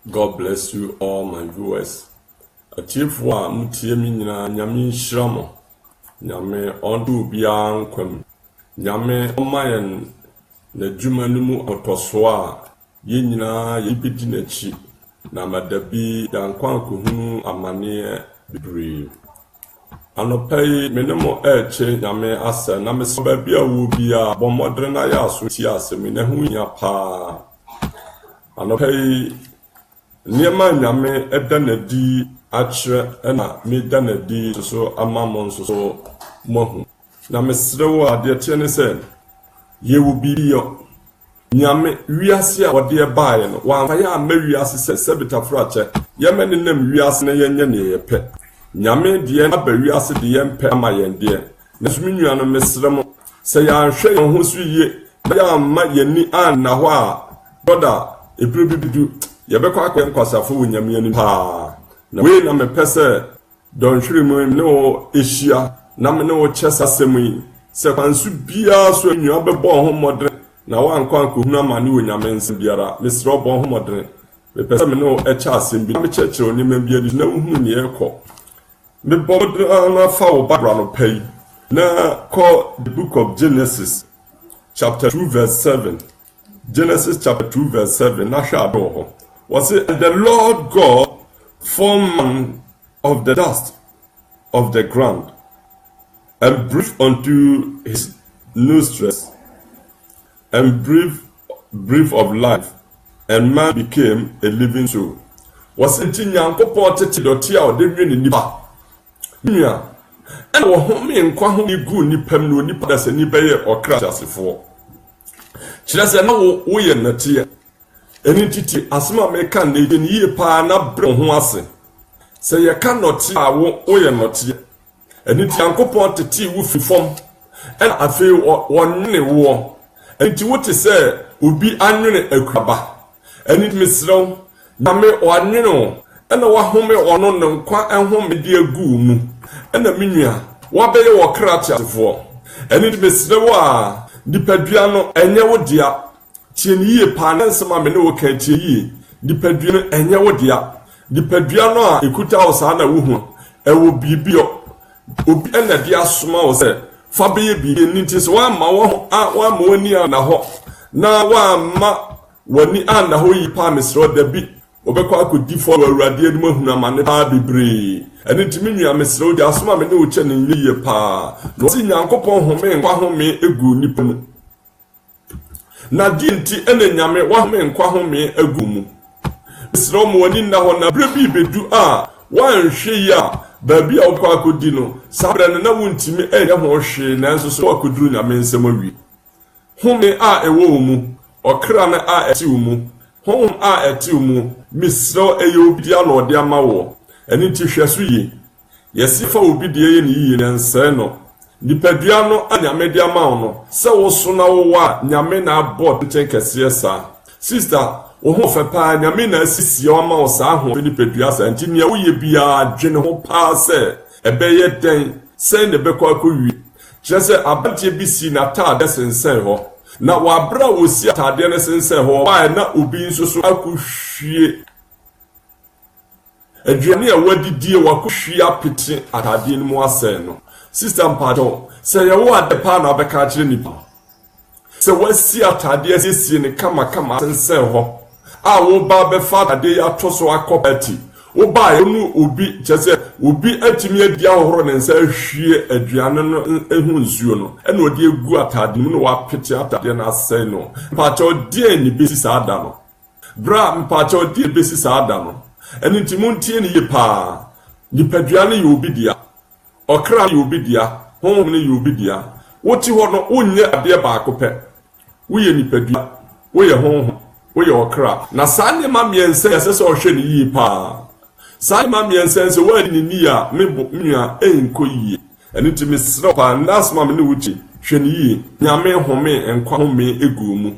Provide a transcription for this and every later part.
God bless you all my viewers. Atiefwa mutie mi nyina nyame nhyiramo. Nyame ondu bia nkwam. Nyame omayen na dwuma no mu otoso a ye nyina ye bidi nachi na madabi dankwan ko hunu amane bibre. Anopai menemo eche nyame asa na meso ba bia wo bia bomodre na ya so ti asemi na hu nya pa. Anopai Niema nyame edanadi achre ena me danadi so amamon so mohu na mesrewo ade tie ne se ye wo biyo nyame wiase a wode baaye no wanfa ya ma wiase se sebitafra che ye mene nam wiase na yenye ne yepe nyame de aba wiase de yempe ama yende na sumi nua no mesremo se ya hwe ye ho so ye ya ma yeni an na ho a boda ebrebibidu yebekwa akwenkwasafo wonyame ani pa na we na mepese don hwirimu no ehia na me no chesa semu se kwansu bia so nwa bebo ho modre na wankwa ankohunu amane wonyame nsem biara mesro bo ho modre mepese me no echa asem bi me chechero ni ma bia na uhunu ne ekọ me bodre na fa wo babra no pai na call the book of Genesis chapter 2 verse 7. Genesis chapter 2 verse 7 na hwa do ho was it, and the Lord God formed man of the dust of the ground and breathed unto his nostrils and breathed of life, and man became a living soul. Was it in Yankopon tete doti a ode wi ni nipa nya and wo home nkwa ho igu nipam no nipa da se nipa ye okra asefo kire se na wo ye natie eni titi asema meka na ye ni pa na bre ho ase se ye ka noti a wo ye noti eni ti Yankopon tete wo fifom en afi wonne wo enti wote se obi anwene akraba eni misrew na me onwene ena wa home ono ne nkwa enhome de agu mu ena menua wa beye wo krati asefo eni misrew a dipadua no enye wo dia tieniye pa na nsema me ne wo ka tieniye dipadua no enye wo dia dipadua no a ekuta wo sa na wo hu ewo bibio obi ena dia soma wo se fa beye bi ni ntis wa ma wo wa ma oni na ho na wa ma wani an na ho yi pa mesro da bi obekwa akodi fo awurade ani mahunu amane pa bibre eni timi nua mesro dia soma me ne wo che ne yiye pa no si Nyankopon home nkwa home egu nipa mu na dinti ene nyame wa home nkwa home egu mu mesro mo wani na ho na brebi bedu a wan hwe ya baby a okwa akodi no sabre na wuntimi enye ho hwe na nso so akoduru nyame nsem awi home a ewo mu okra na a eti mu home a eti mu misro eyo obi dia no de ama wo eni ti hwe so yi yesifa obi de ye ni yi na nse no nipadua no anyame de ama wo no se wo so na wo wa nyame na abot nchen kese sa sister wo ho fe pa nyame na asisi o ma wo sa ho nipadua sa nti ne wo ye bia dwene ho pa se ebeye den se ne bekwa akɔwi jese abatie bisi na ta de sensen ho na wabra wo si atade ne sensen ho ba na obi nso so akɔhwie aduane a wadidie wakɔhwie apete atade no mu asɛn no sister mpato se ye wo adepa na obeka kire nipa se wasi atade asiesie ne kama sensen ho a wo ba be fa atade ya toso akɔpati wo ba ye nu obi jese obi atimi adia hohoro ne nsa ahwie aduane no ehu nsuo no ena odi egu atade mu no wapete atade na asɛn no mpato die ni besi saada no bra mpato die besi saada no eni timuntie ni yepa nipaduane ye obi dia okra ye obi dia honhom ne ye obi dia woti ho no wonye ade ba akopɛ wo ye nipadua wo ye honhom wo ye okra na sane ma miense yese se ohwe ne yi pa sane ma miense se wo ni ni a mebo nua enko yi eni timisro pa nasma me ne wuchi hwe ne yi nyame home enkwa home egu mu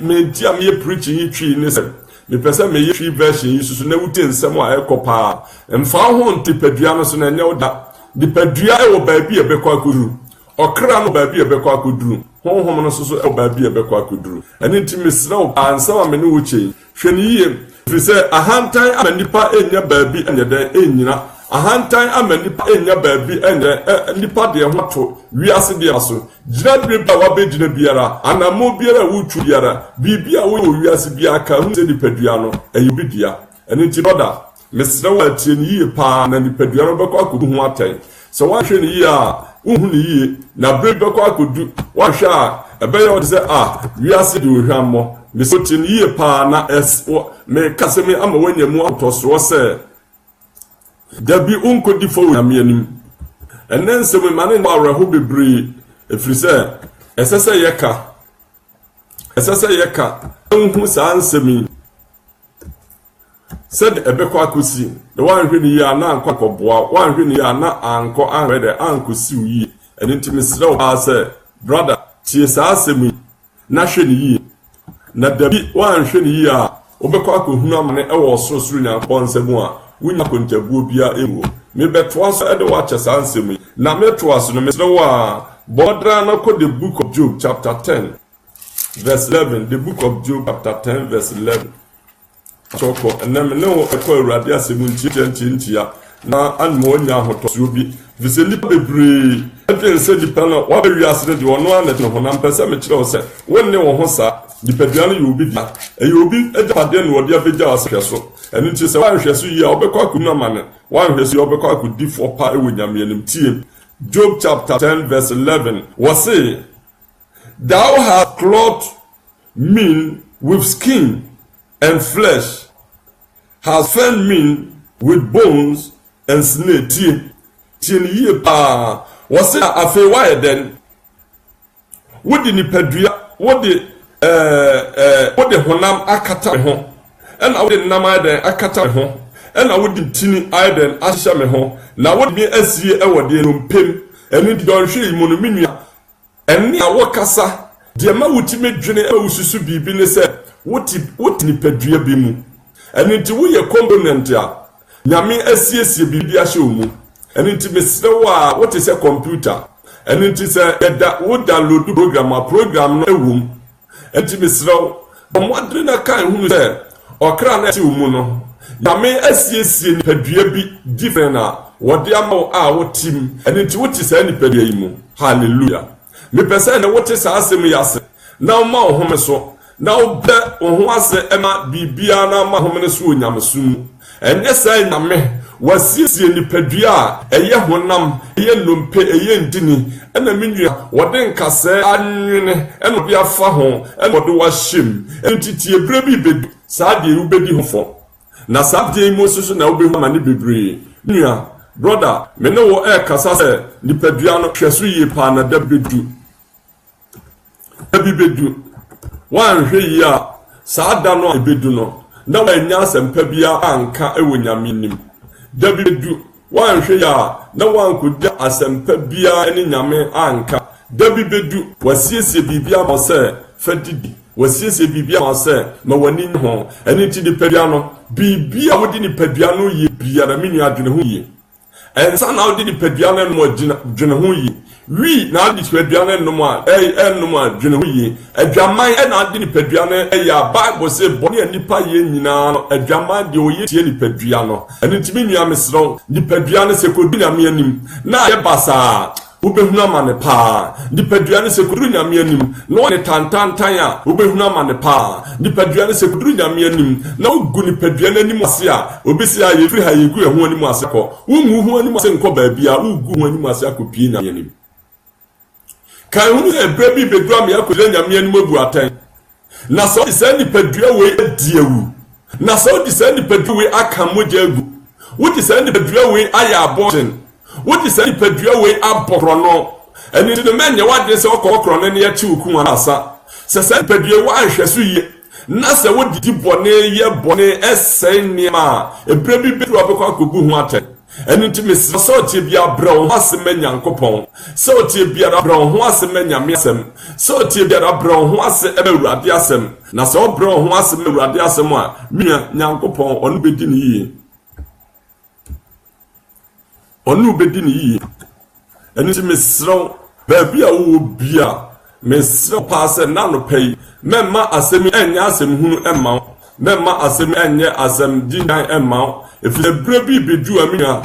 me dia me preaching yi twi ne se me pese me yi version yi susu na wuti nsem a ekopa emfa ho ntipadua no so na enye oda dipadua e wo baabi e bekwa akuru okra no baabi e bekwa akuduru honhom no so e baabi e bekwa akuduru eni nti mesra o ansama me ne wuchi hwe ne yi If you say a hand time, I'm a nipa in your baby and your day in Yina. A hand time, I'm a nipa in your baby and a nipa de wato. We are the aso. Jina dripa wabe jina biara. And a mo biara wuchu biara. Bibia we are Sibiaka, who said the Pedriano, and you bidia. And in Chiroda, Mr. Walton ye pan and the Pedriano Bako could do one time. So one should ye ye, na break Bako could do one shot. A better say, we are said to him more. Mr. Tin ye pa na es me kaseme ama wenye mu atoso se da bi unko di fo na mianim enen se me mane ma reho bebre efri se esese yeka unhu sa ansemi said ebekọ akosi the one hwini ya na anko koboa one hwini ya na anko anwede ankosi uyi eni ntimisre o se brother tie sa asemi na hwini yi na dabi wan hwe ni ya obekọ akohunu amane ewo sorosoro nyankọ nsemu a wunya kontabuo bia ewo me beto so ede wa chesa nsemu na meto aso no mesre wa bodra na ko the book of Job chapter 10 verse 11 the book of Job chapter 10 verse 11 choko enam ne wo ekọ awurade asemu ntia na anmo nya hotoso bi vise ni bebre ede se di pala wa be wiase de wono anet no honam pese me kire wo se wonne wo ho sa di peduano yobi dia eyobi ejapade no odi abeja asehweso eni nti se wan hweso yi a obekọ akunu amane wan hweso obekọ akudi for pa ewo nyame anim tie Job chapter 10 verse 11 was say thou hast clothed me with skin and flesh hast fed me with bones and snake tie ni pa was say afi why then wodi ni pedua wodi wode honam akata me ho ena wode nam aden akata me ho ena wode tini aden ahya me ho na wode bi asie ewode no mpem eni di don hwe mu no menua eni a wokasa de ma wuti medwene ewususu bibi ne se woti ni padua bi mu eni ti wo ye component a nyame asiesie bibi ahye omu eni ti mesre wa wote se computer eni ti se wo download program no ewum enti misraw omwadre na kan hu se okra na ti umu no nyame asiesie ni padua bi different na wode ama a wotim enti woti sa ni padua yi mu hallelujah me pese na wote sa asem yase na ma ohome so na obe oho ase ema bibia na ma home so onyamsum enye sa nyame wasiesie ni padua eye honam eye nompe eye ndini ena menua wode nkase anwene ena bi afa ho ena wode wahyem entitie bre bi bedu saa de ubedi ho fo na saa de imosusu na obehu amane bebre nua brother me ne wo kasa se ni padua no hweso yie pa na da bedu wan hwe yi a saa da no bedu no na wanya asempa bia anka ewo nyame nim da bedu wan hwe ya na wan kodia asempa bia ene nyame anka da bedu wasiesie bibia mo se fadidi wasiesie bibia mo se ma wani ho ene ti di padua no bibia wodi ni padua no ye bia na menu adwene ho ye ensa na wodi ni padua no mo dwene ho ye wi na adi padua no mo a no mo adwene ho ye adwaman na adi ni padua no ya bible say boni anipa ye nyina no adwaman de oye tie ni padua no ene ti menu amesro ni padua no se kodu na me anim na ye basa ubehuna mane pa nipadua ne se kuduru nyame anim no ne tantantan a ubehuna mane pa nipadua ne se kuduru nyame anim na ugu nipadua ne anim ase a obisi a ye firi ha ye gu ehu anim ase ko umu hu anim ase nko baabi a ugu hu anim ase akopie nyame anim kan hu ne brebi bedu am ya kodure nyame anim abu atan na so se nipadua we adiewu na so di se nipadua we aka moja agu wuti se nipadua we aya abortion what is any padua we abokrono eni de menye wade se okokrono ne ya chi ukun asa se se padua wa ahweso ye na se wodidi bone ye bone ese nima ebre bi bedu abekọ akogu hu ate eni ntimi so tie bia bra ho asema nyankopon so tie bia bra ho asema nyame asem so tie bia bra ho ase ebe urade asem na se obra ho asema urade asem a mia nyankopon onu bedi ni yi onu bedi ni yi eni ti mesro baabi a wo bia mesro paase na no pay memma asemi enya asem hunu emma memma asem enye asem dindan emma efile brebi bedu amia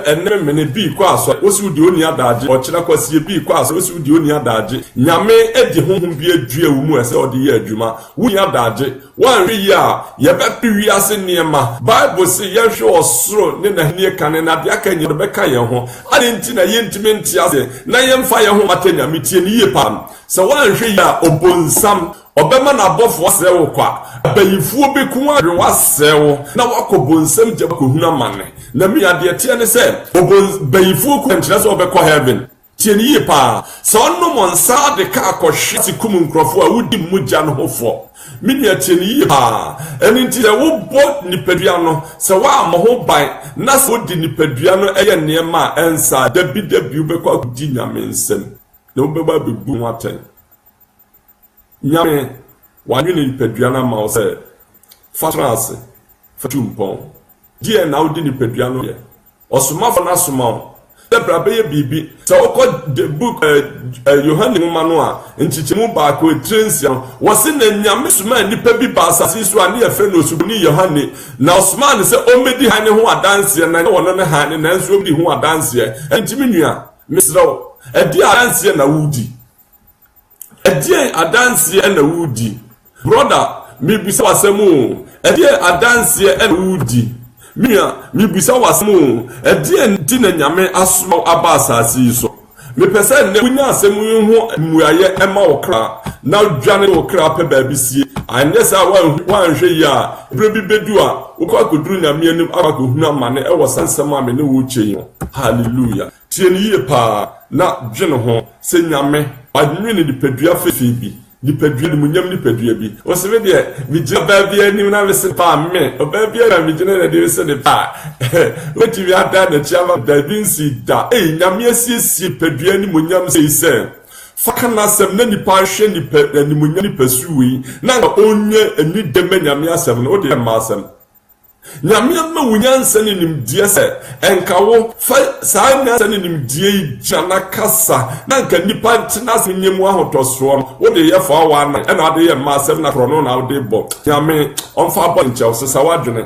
enne mene bi kwa aso osi udi oni adaje ochira kwasie bi kwa aso osi udi oni adaje nyame edi honhom bi adua wumu ese odi ye adwuma wuni adaje wanhwe ya ye bepi wiase niema bible say ye hwe osoro ne na hnie kane na de aka nyi be ka ye ho ade nti na ye ntime nti ase na ye mfa ye ho matanya metie ni ye pam se wanhwe ya obonsam obema na abofo sewo kwa bayifuo beku adwe wasewo na wakobonsam je kohuna mane na mi ade tie ne se bayifuo ku ntina se obekọ heaven tie ni ye pa se onno monsa de ka akohwe sikum nkrofo a wudi mugya no hofo mi ni tie ni ye pa eni nti se wo bo nipadua no se wa amoho ban na se wodi nipadua no eye niema ensa dabi ubekọ akudi nyame nsem na obeba bebu waten nyame wanwene nipadua na ma ose fatrase fatumpon die na odi nipadua no ye osomafo na soma debra be ye bibi se okọ the book Yohane Nwoma a nchichemu ba ko trensia wose na nyame soma nipa bi ba asase so ani ye fe no subuni Yohane na osman se omedi hane ho adanse na wono ne hane na nso omedi ho adanse entimi nua misrawo edi adanse na wudi edie adanse na wudi brother mibisa wasemu edie adanse na wudi mia mibisa wasemu edie nti na nyame asoma aba asase so mepese ne kunya asemu ho muaye ema okra na dwane okra pe baabisie anye sa wanhwe ya brebi bedu a ukwakoduru nyame anim abakohunu amane ewo sansem ame ne wo cheyi hallelujah tie ni ye pa na dwene ho se nyame adwene ni padua fefe bi ni padua ni munyam ni padua bi o se me de mi gina baabi anim na wese pa me o baabi na mi gina na de wese de pa weti wi ada na chiama baabi nsi da nyame asiesie padua ni munyam se faka na asem na nipa hwe ni munyam ni pasuwi na onye ani deme nyame asem no de ma asem nyame ma wunyansa ni nimdie se enkawo fa saa nyansa ni nimdie jana kasa na nka nipa tina nyemu ahotoso wo de ye fa wa na na de ye ma asem na krono na de bo nyame onfa bo nche osesa wadwene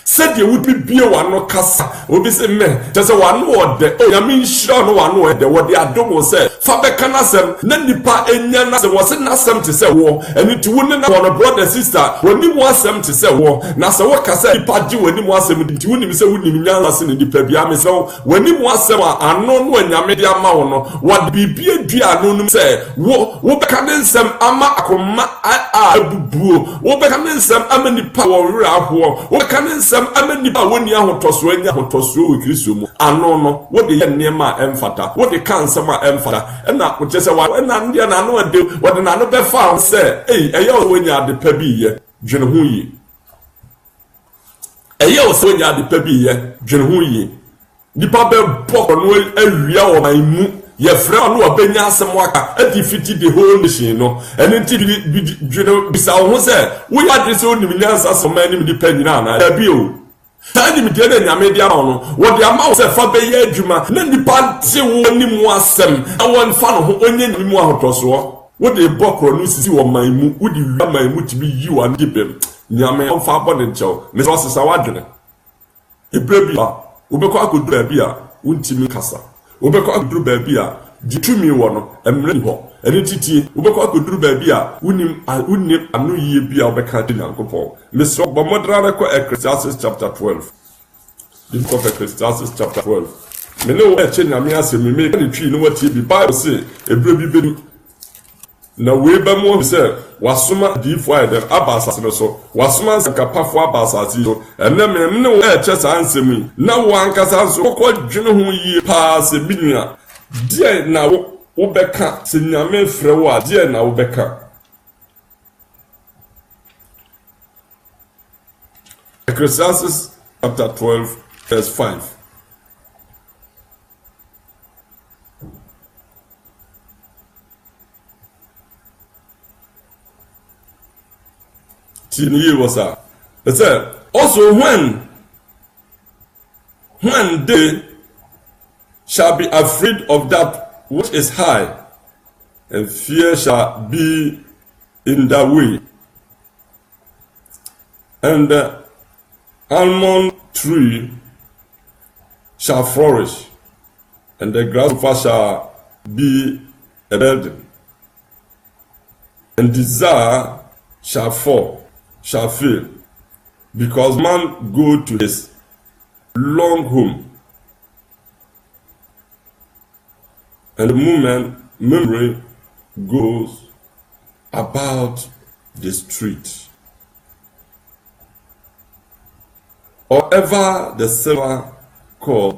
sede wudi bie wano kasa obi se me tese wano ode nyame nhyira no wano ode wode adomo se fa beka nasem na nipa enya nasem wose nasem te se wo eni ti woni na wono brother sister woni mu asem te se wo na se wo kasa nipa ji woni mu asem ti woni mi se woni nyansa se ni nipa bia me se woni mu asem ano no nyame de ama wo no wode bibie dua no num se wo beka nsem ama akoma abubuo wo beka nsem ama nipa wo wura ho wo beka nsem amani ba woni ahotoso anya ahotoso we Kristo mu ano no wo de ye niema emfata wo de kansem a emfata na wo tese wa na ndia na no de wo de na no be fa se eye o wonya de pa bi ye dwene ho yi eye o so wonya de pa bi ye dwene ho yi nipa be boko no awia wo man mu ye fra no obenya asem waka adi fiti the whole nation no eni nti dwene bisa ho se wo ya de se onim nyansa so man nim dipa nyina na da bi o tani mi de na nyame dia no wo de ama se fa be ye adwuma na nipa te wo nim asem awon fa no ho onye nim mu ahotoso wo de bokro no sisi wo man mu wo de wi man mu tibi yi wa ndibem nyame on fa abone nchew me so sesa wadwene ebrebi ba wo be ko akodu abi a wontimi kasa wo be ko akodu baabi a ditumi wo no emre ho eni titi wo be ko akodu baabi a unim anu yie bi a wo be ka de Nyankopɔn me so bo modra ko Ecclesiastes chapter 12 the book of Ecclesiastes chapter 12 me ne wo eche nyame asem me ka ne twi no watie bi Bible say ebrebi bedu na weba mo se wasoma difo ayedem abasase no so wasoma nkapafo abasase so enne me ne wo eche sa ansemi na wo ankasa so kokọ dwene ho yie pa se binua die na wo beka se nyame frɛ wo a die na wo beka Ecclesiastes chapter 12 verse 5 It said, also when they shall be afraid of that which is high, and fear shall be in their way, and the almond tree shall flourish, and the grasshopper shall be a burden, and desire shall fail, because man go to his long home, and the memory goes about the street. Or ever the silver cord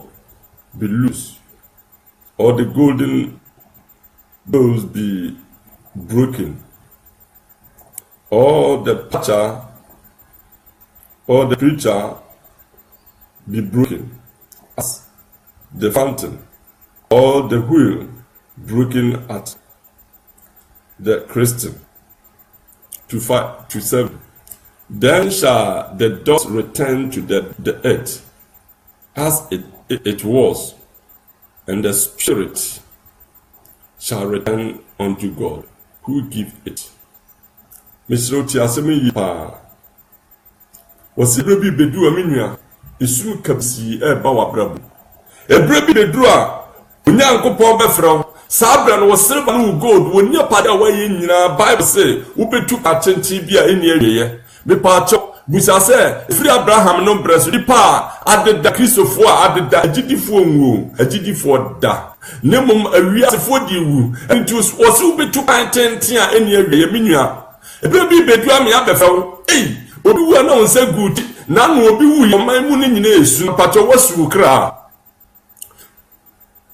be loose, or the golden bowls be broken, or the pitcher or the preacher be broken as the fountain, or the wheel broken at the Christian. To 7. Then shall the dust return to the earth as it was, and the spirit shall return unto God who give it. Mr. Tiasemi yipa wasi brebi bedu aminua esu kapsi ba wabrabu ebrebi bedu a onyankopon befrɛ sabra no silver no gold woni apada wa ye nyina Bible say ubetu atenti bia eni aweye me pa cho busa se free Abraham no breso di pa adeda Christopher adeda agidifo nwu agidifo da nemum awiasefo di wu enti wose ubetu atenti a eni aweye menua ebrebi bedu am ya befew obi wu na onse good na no obi wu yoman mu ni nyina esu pa cho wasu kra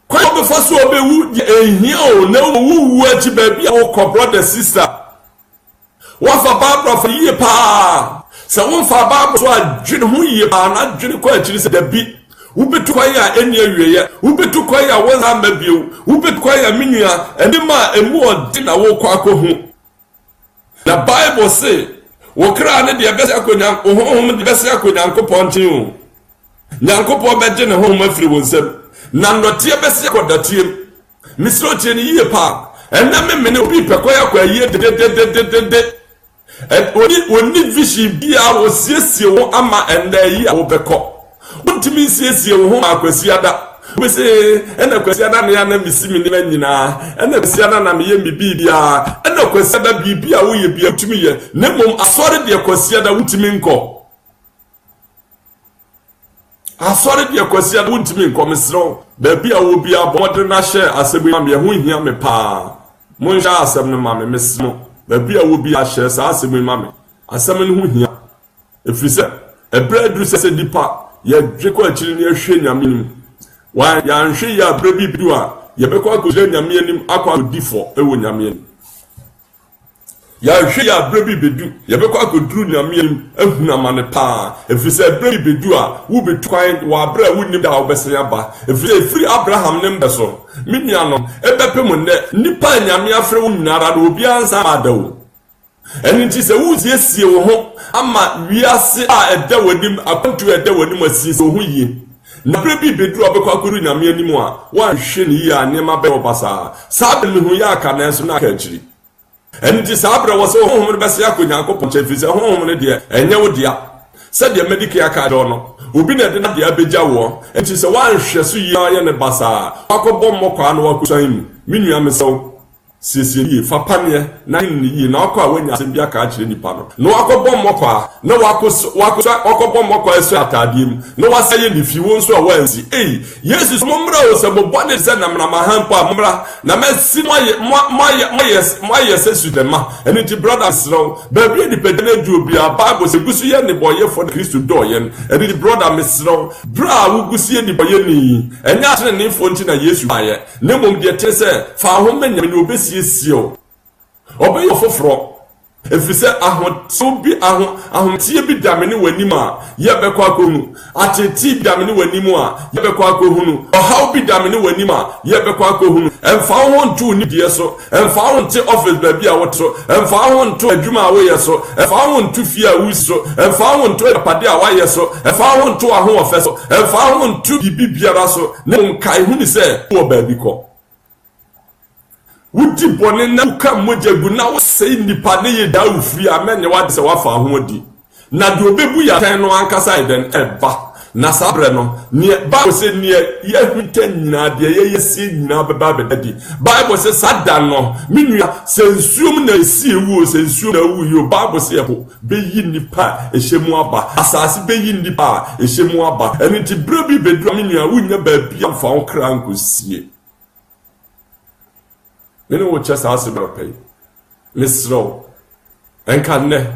kwa befa so obewu ehia o na wu achi ba bia wo ko brother sister wa fa Barbara fa yie pa se won fa Barbara so adwene ho yie pa na adwene ko achiri se da bi wo betu kwa ya eni awieye wo betu kwa ya wo na mabio wo betu kwa ya menua eni ma emu odi na wo kwa akohu na Bible say wo kra ne de bese akonya honhom de bese akonya nkopon tin o nyankopon be de ne honhom afiri wonsem na ndotie bese akodatiem misro tie ne yie pa enna memene obi pekoya kwa yie de oni vision bia wo siesie wo ama enda yi a wo beko wontimi siesie wo ho akwasiada wese ena kwasiada na ya na misimi ne nyina ena kwasiada na meye bibia ena kwasiada bibia wo ye bia tumi ye nemom asore de kwasiada wutimi nko asore de kwasiada wutimi nko mesro ba bia wo bia bomode na hye asebu ma me ho hia me pa monja asem no ma me mesmo ba bia wo bia hye sa asebu ma me asem no ho hia efise ebredu se dipa ye dweko achiri ne ahwe nyamenim wa ya nhwe ya brebi bidu a ye bekọ akoje nyame anim akọ adifo ewo nyame anim ya nhwe ya brebi bedu ye bekọ akoduru nyame anim ehuna mane pa efise brebi bedu a wo betwan wa bra wonim da obesere aba efise free Abraham nem beso minianom ebepem ne nipa nyame afre wo nyinara na obi ansa adawo eni ti se wo siesie wo ho ama wiase a eda wanim akontu eda wanim asiesie wo ho yie na brebi bedu obekọ akuru nyame anim a wa hwe ne ya nema be obasa sabe me hu ya aka na enso na aka achiri eni ti sabre wo se honhom ne bese akonya akopon chefise honhom ne de enye wo dia se de medical aka do no obi na de na de abegya wo enti se wa hwe so ya ye ne basa akobọ mmokwa na wakusan mu minua meso sisi fa panie na ni na akọ awanya asem bia ka akire nipa no no akọbọ mmokwa na wakọbọ mmokwa eso atadiem na wasaye ni fi won so awansi yesus momra o se bobone se na mra mahampa momra na mesi moye sesu dema eni ti brothers no ba bi ni pedene du obi a bible se gusu ye ni boye for Christ do yen eni ti brother mesro bra wo gusu ye ni boye ni enya atene ni fo nti na yesu aye ne mom de tese fa ho menya ni obesi esio obeyo foforo efise ahontie bi damene wanim a yebekọ akohunu ateti damene wanim a yebekọ akohunu ohaw bi damene wanim a yebekọ akohunu emfa ho ntu ni die so emfa ho nte office ba bi a woto emfa ho ntu adwuma a wo ye so emfa ho ntu fie a wuso emfa ho ntu apade a wa ye so emfa ho ntu aho ofe so emfa ho ntu bibiara so ne nkai hu ni se wo ba bi ko wudi bone na ka mojagu na wo sei nipa ne ye da ufri amenye wade se wafa ho di na de obebu ya tan no ankasa eden eba na sabre no ne Bible say ne ye hwita nyina de ye yesi nyina beba bedadi Bible say sada no menua sensuom na esi ewu sensuom na ewu yo Bible say ebo beyi nipa ehemu aba asase beyi nipa ehemu aba eni ti brebi bedu menua wunya ba bia mfa wo kra nkosie mene wo chesa asebe pay misro enka ne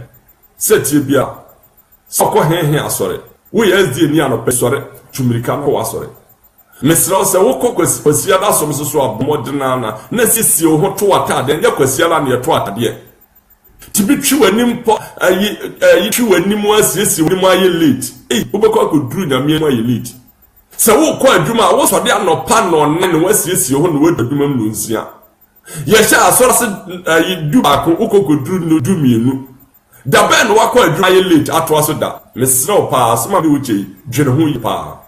setie bia soko hehe asore wo yesdi ni anope sore tumirika no wasore mesra se wo kokosia da som so abomodena na sisi wo ho to atade nde kwasia la ne to atade tibitwi wanim po ayi twi wanim asisi wanim ayi late ubekọ ko duru na me ayi late se wo kọ adwuma wo so de anopa no ne wasisi ho no wadwuma mu nsia ye sha asore se ayi du akọ ukoko duru no du mienu da ben wakọ adwuma ayi late ato so da mesra pa asema bi wuche dwene ho yi pa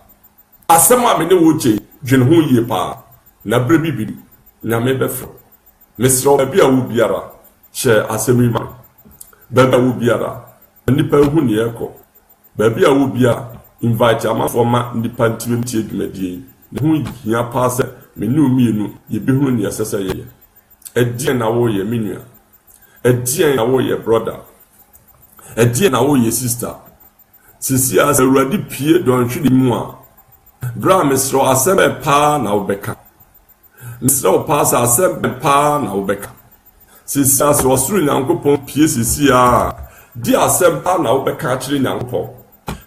asema me ne wuche dwene ho yi pa na bre bibi na me befro mesra bia wo biara she asemi ma baba wo biara nipa hu ne yeko bia wo bia invite amafo ma nipa ntime tie dwumadie ne ho hia pa se me ne omienu ye be hu ne yesese ye edie na wo ye menua edie na wo ye brother edie na wo ye sister sisi as awurade pie don hwidi mu a bra mesro asebe pa na obeka mesro pa asebe pa na obeka sisi as osuru nyankopon pie sisi a di asebe pa na obeka kire nyankopon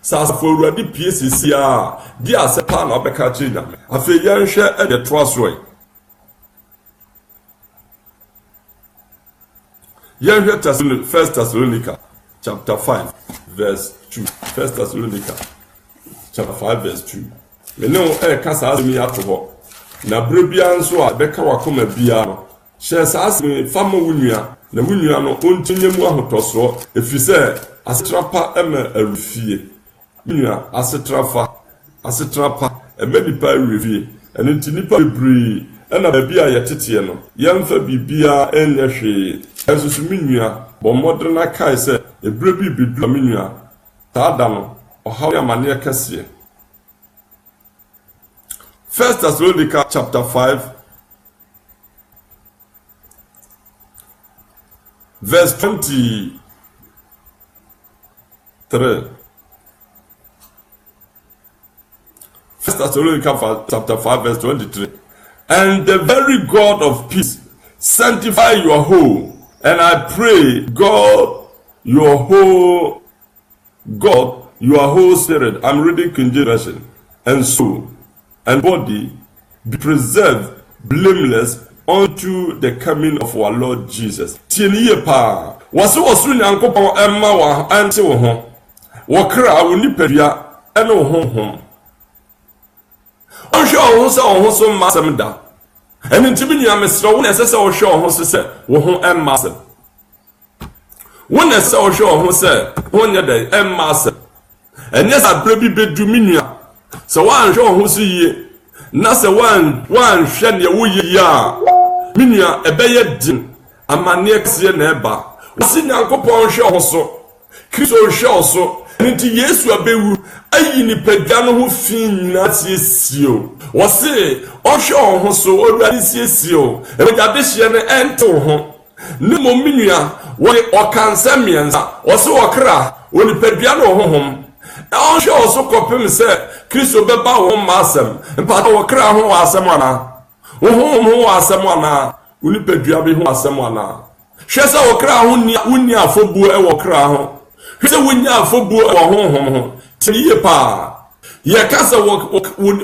sa fo awurade pie sisi a di asebe pa na obeka kire nyame afi yenhwe e de to asoi yenhwe First Thessalonica chapter 5 verse 2. First Thessalonica chapter 5 verse 2. Me no kasa asemi ato na brebia nso a beka wakoma bia no she sa asemi fama wunua na wunua no ontinye mu ahotoso efise asetrapa ema arufie wunua asetrapa emedipa arufie eno ntinipa bebri ena bia yetete no yemfa bibia enhwe enso minua bomodrena kai se ebrebi bidu minua tada no ohaw ya mane kase. First Thessalonica chapter 5 verse 23. First Thessalonica chapter 5 verse 23. And the very God of peace sanctify your whole, and I pray God your whole spirit, I'm reading King James Version, and soul and body be preserved blameless unto the coming of our Lord Jesus. Tieniye pa wasu nyankopon emma wa ante wo ho wo kra wo nipadua ene wo honhom onhwe wo so wo so masem da ene ntimi nya mesro wo nesese wo hwe wo so se wo ho emma sem wo nesese wo hwe wo se wo nya da emma sem ene sa brebi bedu minua so wan hwe wo so yie na se wan hwe ne wo yie a minua ebeye din amane kse na eba wasi nyankopon hwe wo so Kristo hwe wo so nti Yesu abewu ayi ni padwa no ho fin na tiesio wasi ohwe wo so owurade tiesio ewade hye ne ento ho ne mo minua wo okansa miensa wasi okra woni padwa no honhom ohwe wo so kopem se Kristo beba wo masem mpa wo kra ho asem ana wo ho asem ana woni padwa be ho asem ana hwese wo kra ho ni afobu e wo kra ho hwese wonya afobu e wo honhom ho tiye pa ye kasa wo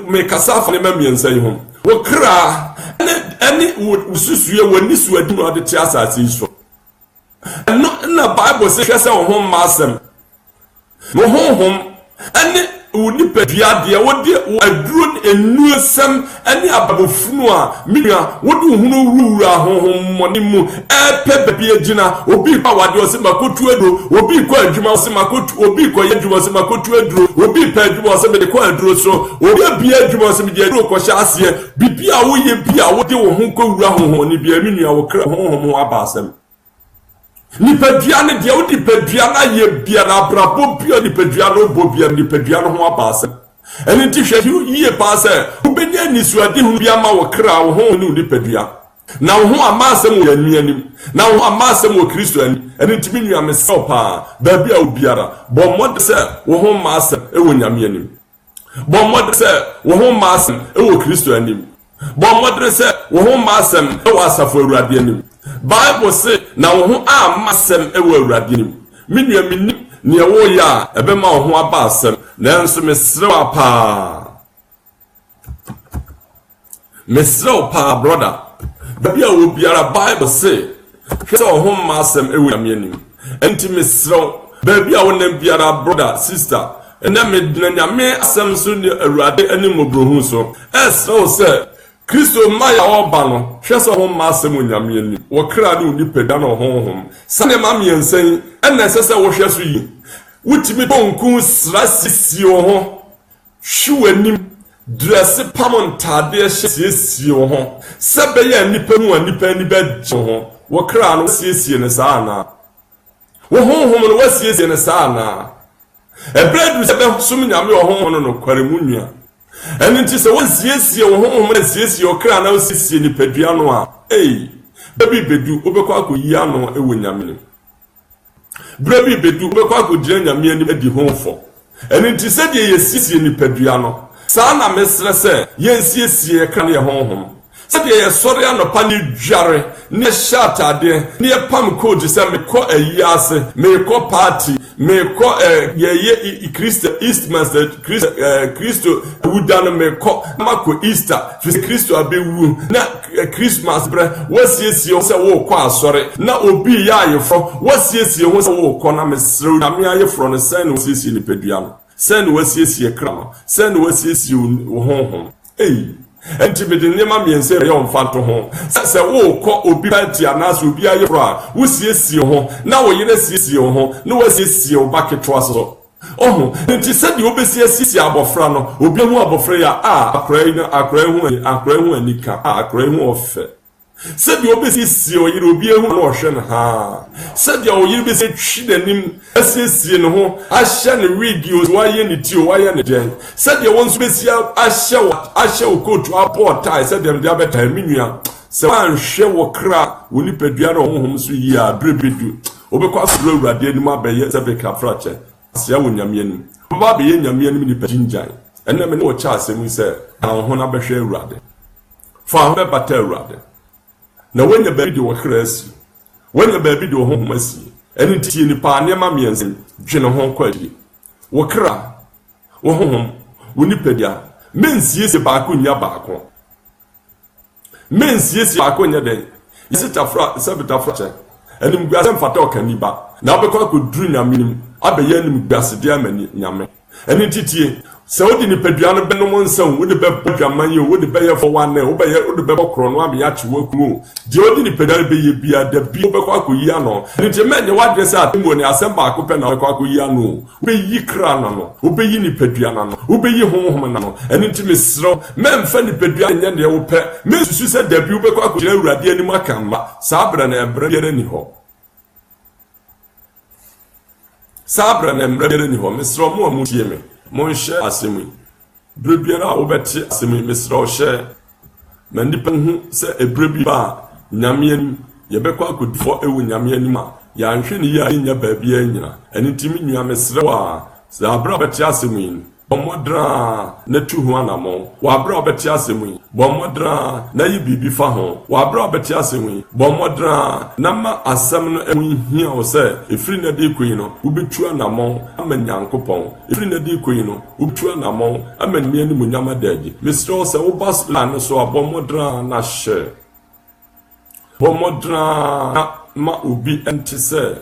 me kasa fa ne mamiensa yi ho wo kra ene ususue woni suadi no de tiasa so no na Bible say hwese wo ho masem wo honhom ene uni pedua de wode aduro enuasem ene ababofunu a minua wode hunu wura honhom monimu epe bia gina obi pa wade osemakotu aduro obi ko adwuma osemakotu obi ko yadwuma osemakotu aduro obi pa adwuma osemede ko aduro so obi bia adwuma osemede aduro ko hya ase bibia wo ye bia wode wo ho ko wura honhom ni bia minua wo kra honhom abasem nipadua ne de nipadua na ye bia na brabo bia nipadua no bo bia nipadua no ho abase eni ti hwe ye pa se ubenya nisuade hu bia ma wo kra wo ho ne nipadua na wo ho amasem wo anuanim na wo amasem wo Kristo ani eni ti minua me se pa ba bia obiara bo mod se wo ho masem e wo nyame anim bo mod se wo ho masem e wo Kristo anim bo mod se wo ho masem e wo asafo Awurade anim Bible say na wo ho amasem e wo Awurade anim minua minim ne wo ya ebe ma wo ho aba asem nanso mesrew pa brother baby a wo biara Bible say hwese wo ho masem e wo nyame anim enti mesrew baby a wo nam biara brother sister ena medina nyame asem so ne Awurade anim obrohu so esrew say Kristo maya oba no hwese ho masem onyame ani wo kra ne onipada no honhom sane ma miensen ena sese wo hweso yi wutimi bonku sra sisi ho hwuanim dress pamontade hyesie ho sebe ya nipa mu anipa ni ba ho wo kra no siesie ne saana wo honhom no wasiesie ne saana ebredu sebe sum nyame wo honhom no kware munua eni ti se wo siesie wo honhom na siesie wo kra na siesie nipadua no a baby bedu obekwa akoyi ano ewo nyame ni baby bedu obekwa akogyina nyame ani adi honfo eni ti se de ye siesie nipadua no sa na mesre se ye siesie kra na ye honhom se de ye sori anopa ni dware ne shatade ne pam code se me ko ayiase me ko party me ko ye Christ Eastmaster Christo udano me ko mako Easter fi Christo abewu na Christmas bre wasiesie se wo ko asori na obi ya ayefo wasiesie ho se wo ko na mesre na me ayefro no se na wasiesie ni pedua no se na wasiesie kra no se na wasiesie honhom enti me de nema miense ye omfanto ho se wo ko obi party anaso obi ayefro a wo siesie ho na wo yire siesie ho na wo siesie o baketo aso enti se de obesi siesie abofra no obi hu abofra ya akra hu anika akra hu ofe se de obesi siesie o yire obi hu na ohwe na ha se de o yire besi twi danim asiesie no ho ahye ne wigi o waye ne ti o waye ne den se de won so besi ahye o kotu aportai se de abeta minua se wan hwe wo kra woni padua no honhom so yi a brebedu obekwa suro Awurade anim abeye se be kafrache se wo nyame anim ba be ye nyame anim ni pajinjan ena me no wo cha asem se ho na behwe Awurade fa ho be bata Awurade na wenya ba bi de wo kra asi wenya ba bi de wo honhom asi eni tie ni pa ne ma miensen dwene ho kwadi wo kra wo honhom woni padua mensie ba ko nya ba ko mensie ba ko nya den isitafra sabitafra che enim gbiase mfata okaniba na obekwa ko duru nyamenim abeye enim gbiase dia mani nyame eni titie se odi ni padua no benom nsam wo de be padwaman ye wo de be ye for one wo be ye wo de be bokro no am ya chiwo kumu di odi ni padua be ye bia da bi obekwa ko yi ano eni tie menye wadre se atemo ni asem ba ko pe na obekwa ko yi ano be yi kra na no wo be yi ni padua na no wo be yi honhom na no eni tie mesro memfa ni padua nya ne wo pe mesusu se da bi obekwa ko jira Awurade anim akamma sabra na ebra yere ni ho sabra na ebra ni ho mesro mo amutie me Monshe asemi brebiara obeti asemi mesro she na nipa hu se ebrebi ba nyame anim ye bekwa akodfo ewu nyame anim a ya nhwe ni ya nya baabia anyina eni timi nua mesre wa se abra obeti asemi bomodra na tuhu anamo wa abra obeti asemi bomodra na yi bibi fa ho wa abra obeti asemi bomodra na ma asem no emu hia o se efiri na de koyi no ubetu anamo amanyankopon efiri na de koyi no ubetu anamo amani ani munyama daji misro se wo bas lan so bomodra na she bomodra ma ubi entise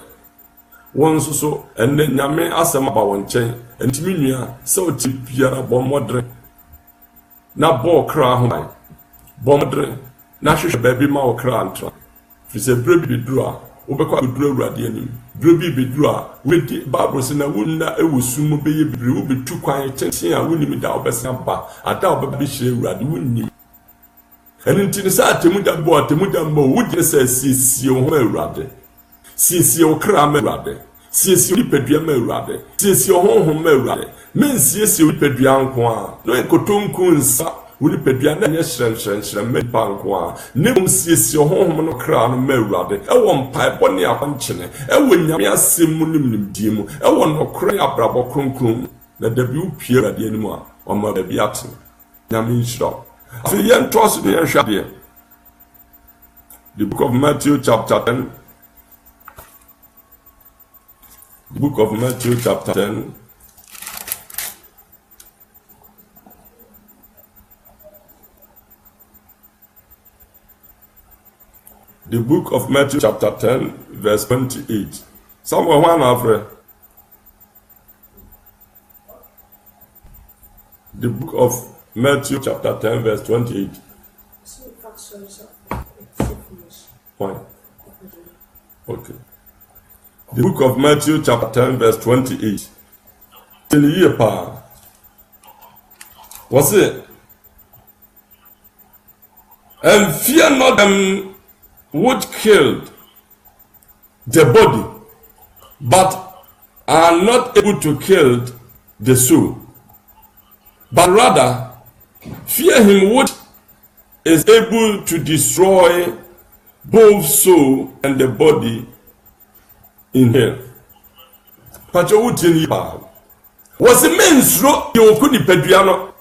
wonso so enne nyame asem ba wonchen entimi nua se o ti biara bomodre na bo kra ho mai bomodre na hwehwe baabi ma o kra antra fi se brebi beduru a obekwa beduru Awurade anim brebi beduru a wedi Bible se na wonna ewusu mu beye bibiri wo betu kwan tenten a wonni mi da obesa ba ada obabi hire Awurade wonni eni ntini sa atemu da bo atemu da mbo wudi se siesie ho Awurade siesie okra ma Awurade siesie nipadua ma Awurade siesie honhom ma Awurade men siesie nipadua nko a no enkotonku nsa nipadua na nye hyerenhyerenhyere ma panko a ne mum siesie honhom no kra no ma Awurade ewo mpaebɔ ne akwankyene ewo nyame asɛm mu nimdie mu ewo nokora abrabɔ kronkron na dabi upie Awurade anim a ɔma dabi ate nyame nhyira afi yɛn to so de yɛn hwade the book of Matthew chapter 10. The book of Matthew chapter 10. The book of Matthew chapter 10 verse 28. Somewhere one after. The book of Matthew chapter 10 verse 28. Why? Okay. The book of Matthew chapter 10 verse 28. In the year pa. Was it? And fear not them which killed the body, but are not able to kill the soul. But rather fear him which is able to destroy both soul and the body in hell. Pacho utini pa. Was the mensro yokuni peduano.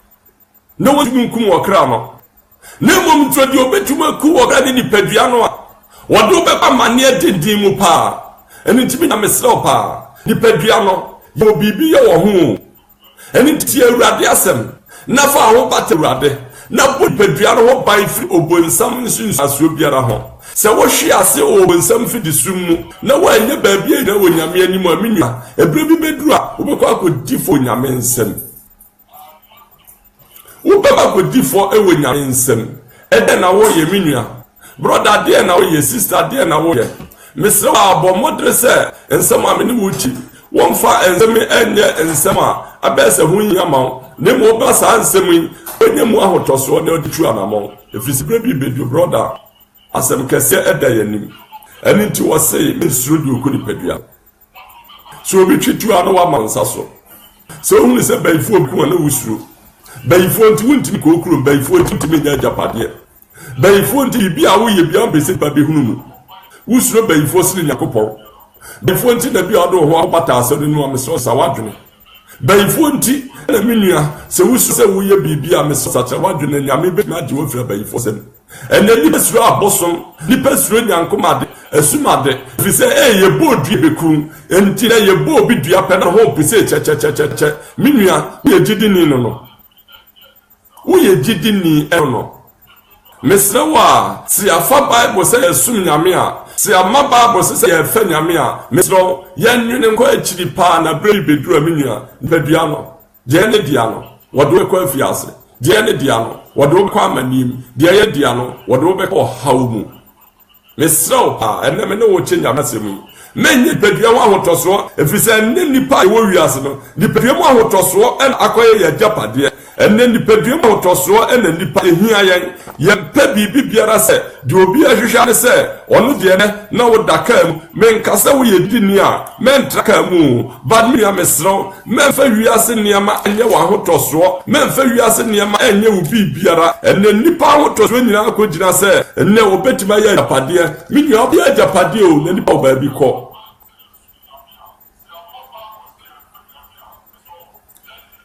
No one kum wakra no. Ne mom twadi obetuma ku wakra ni peduano a. Wado beba mane dindin mu pa. Eni ntimi na mesro pa. Ni peduano yo bibi ye wo ho. Eni nti Awurade asem. Na fa ho bate Awurade. Na bo peduano ho ban firi obonsam nsu asuo biara ho. Se wo hwe ase obonsam fi di sum na wa nye baabia na wo nyame anim aminua ebre bi beduru a wo bekọ akodi fo nyame nsem wo beba akodi fo ewo nyame nsem ede na wo ye minua brother de na wo ye sister de na wo ye mesre abo modre se nsem amene wo chi wo mfa nsem enye nsem a abese hu nyama ne mo ba sa nsem enye mu ahotoso ne oditu anamo efisibre bi bedu brother asem kese eda yanim eni nti wo sei mesuro di okodi pedua so obi twitu ano wa mansa so hu se bayifo oku na wusuro bayifo nti wuntimi ko okuro bayifo ntimi nya japade bayifo nti bi a wo ye bi an bese ba behunu mu wusuro bayifo sine yakopɔ bayifo nti na bi a do ho abata asode no ameso sawadwene bayifo nti na menua se wusuro se wo ye bibi a meso sawadwene nyame be na je wo fira bayifo se ene ni besuro abosom ni pesuro nyankomade esumade fise ye bodu bekun enti na ye bo bi dua pe na ho pese che menua ye gidini no wo ye gidini no mesrewa si afa bible se esum nyame a si ama bible se ye fa nyame a mesro ye nwene nko akiri pa na bre bedura menua bedua no je ne dia no wodo ekwa afiase je ne dia no wodo kwa manim dia ye dia no wodo be ko hawmu mesro pa enne me ne wo chenya masemu menye bedua wa hotoso efise ne nipa wo wiase no ni bedua mu ahotoso en akoye ya japade enne nipadua mu ahotoso en nipa ehia ye pe bibi biara se de obi ahwehwa ne se ono de ne na wo daka mu menkasa wo ye dini a mentraka mu bad me ya mesro menfa wiase niama enye wa ahotoso menfa wiase niama enye wo bibiara enne nipa ahotoso nyina akogina se enne obetima ya japade mini obi ajapade o na nipa oba bi ko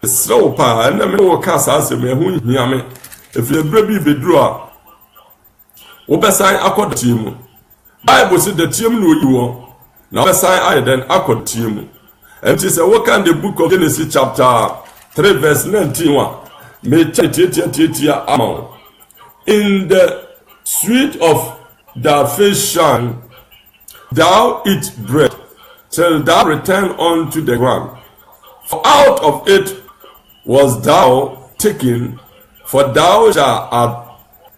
so pa na me wo kasa ase me hu hiame efle bre bi beduru a wo besan akod timu bible say the timu no yiwo na besan ayeden akod timu enti say wo kan the book of Genesis chapter 3 verse 19 me tietia amount in the sweet of thy face shine thou eat bread till thou return unto the ground, for out of it was thou taken, for thou shalt add,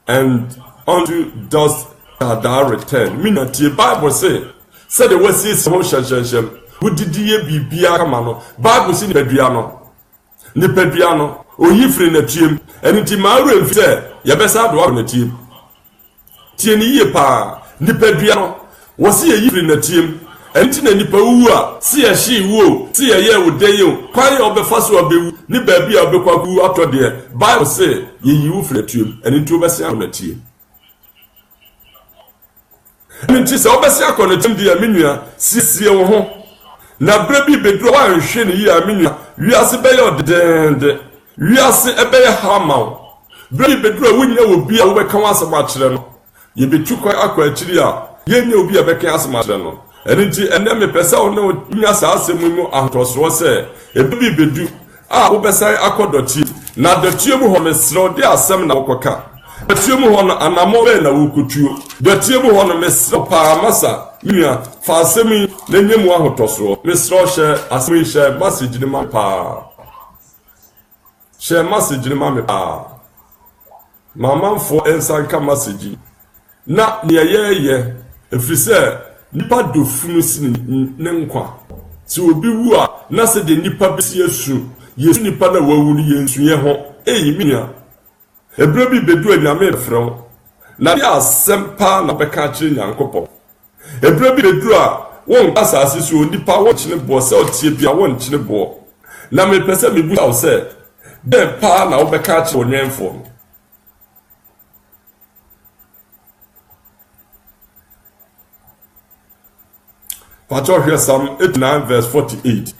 and unto dust shalt thou return. Meaning, the Bible say the way says ho shem wo didi ye bibia kama no Bible say ni pedua no oyifre na tiem enti ma awre mfi say ye besa do na tiem tie ni ye pa ni pedua no wo se ye yifre na tiem enti na nipa wu a si ya hyi wu si ya ye wodeyo kwan ya obefa so obewu ni baabi a obekwa ku atode Bible say ye yiwu fretuem eni nti obesi akonatie nti se obesi akonatie dia menua siesie wo ho na brebi bedro wa nhwe ne yi a menua wiase be yo dende wiase ebe ye hamaw brebi bedro wunya obi a wo beka wasama kire no ye betu kwa akwa akiri a yenye obi a beka asama kire no enti ene me pesa wo ne nya sa asemu mu ahotosoro se ebi bedu a wo besa akodoti na dotie mu ho mesro de asem na wokoka dotie mu ho no anamo be na wokutuo dotie mu ho no mesro pa masa nua fa asemi na nyemu ahotosoro mesro hye asemi hye message ni ma pa hye message ni ma me pa mama mfo ensanka message na ne yeye efise nipa dofunu sin ne nkwa ti obi wu a na se de nipa besi asu yesu nipa na wawu ni yensu ye ho minua ebro bi bedu anyame frɛw na ya sempa na beka kire nyankopɔ ebro bi bedu a won asase so nipa wo kine bo se otie bia won kine bo na me pese me bu aw se de pa na wo beka kire onyenfo Patrick Psalm 89 verse 48.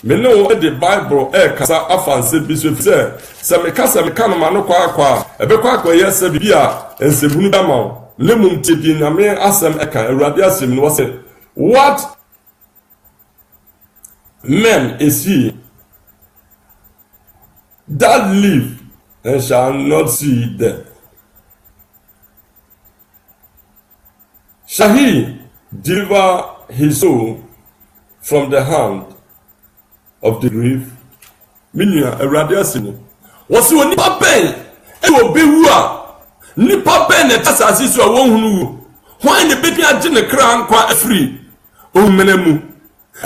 Me know the Bible kasa afanse bi so se me kasa me kan ma no kwa ebe kwa yesa bibia ensebunu da ma ne mum tibi na me asem eka awurade asem no se what man is he that live and shall not see death? Shall he deliver his soul from the hand of the grave? Minua awurade asini wose woni pa ben e obewu a nipa ben na tasase so a wonhunu hwan ne bedi age ne kra nkwa afri omenemu